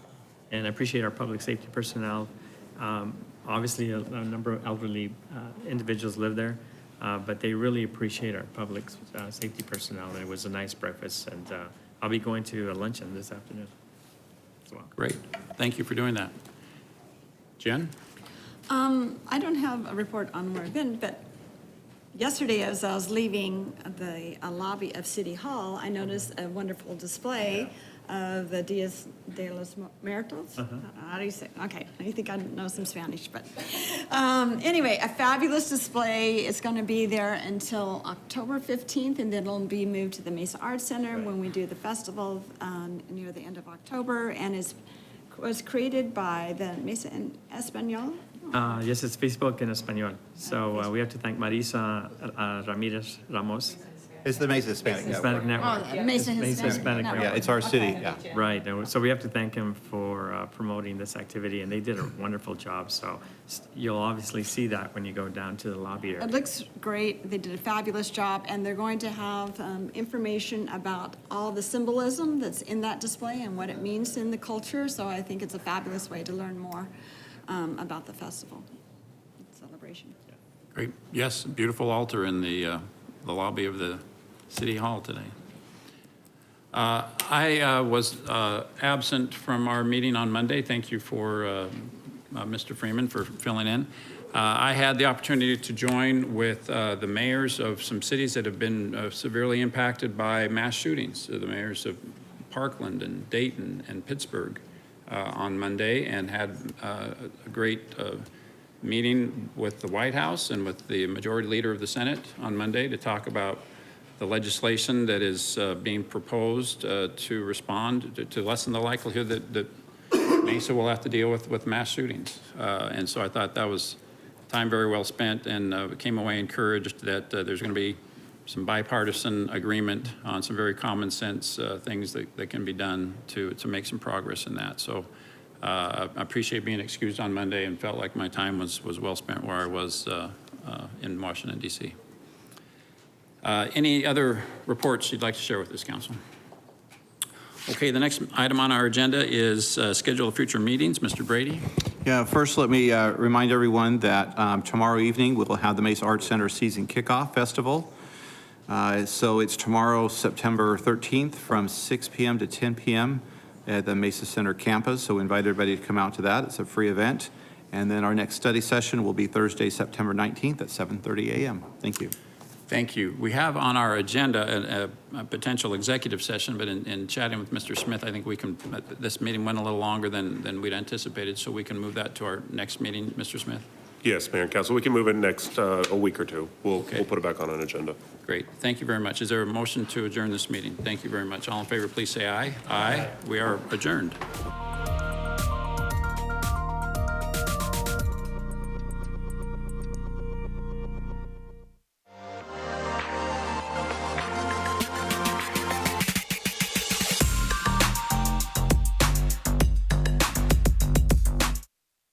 And I appreciate our public safety personnel. Obviously, a number of elderly individuals live there, but they really appreciate our public safety personnel. And it was a nice breakfast, and I'll be going to a luncheon this afternoon as well. Great. Thank you for doing that. Jen? I don't have a report on where I've been, but yesterday, as I was leaving the lobby of City Hall, I noticed a wonderful display of the Dias de los Muertos. How do you say? Okay, I think I know some Spanish, but anyway, a fabulous display. It's going to be there until October 15th, and then it'll be moved to the Mesa Arts Center when we do the festival near the end of October, and was created by the Mesa en Español. Yes, it's Facebook in Espanol. So we have to thank Marisa Ramirez Ramos. It's the Mesa Hispanic Hispanic Network. Network. Mesa Hispanic Hispanic Network. Yeah, it's our city, yeah. Right, and so we have to thank him for promoting this activity, and they did a wonderful job. So you'll obviously see that when you go down to the lobby area. It looks great. They did a fabulous job, and they're going to have information about all the symbolism that's in that display and what it means in the culture. So I think it's a fabulous way to learn more about the festival celebration. Great. Yes, beautiful altar in the lobby of the City Hall today. I was absent from our meeting on Monday. Thank you for Mr. Freeman for filling in. I had the opportunity to join with the mayors of some cities that have been severely impacted by mass shootings. The mayors of Parkland and Dayton and Pittsburgh on Monday, and had a great meeting with the White House and with the majority leader of the Senate on Monday to talk about the legislation that is being proposed to respond, to lessen the likelihood that Mesa will have to deal with mass shootings. And so I thought that was time very well spent, and came away encouraged that there's going to be some bipartisan agreement on some very common sense things that can be done to make some progress in that. So I appreciate being excused on Monday and felt like my time was well spent where I was in Washington, D.C. Any other reports you'd like to share with this council? Okay, the next item on our agenda is schedule of future meetings. Mr. Brady? Yeah, first let me remind everyone that tomorrow evening we'll have the Mesa Arts Center Season Kickoff Festival. So it's tomorrow, September 13th from 6 p.m. to 10 p.m. at the Mesa Center campus. So we invite everybody to come out to that. It's a free event. And then our next study session will be Thursday, September 19th at 7:30 a.m. Thank you. Thank you. We have on our agenda a potential executive session, but in chatting with Mr. Smith, I think we can, this meeting went a little longer than we'd anticipated, so we can move that to our next meeting, Mr. Smith? Yes, Mayor and Council, we can move it next a week or two. We'll put it back on an agenda. Great. Thank you very much. Is there a motion to adjourn this meeting? Thank you very much. All in favor, please say aye. Aye. We are adjourned.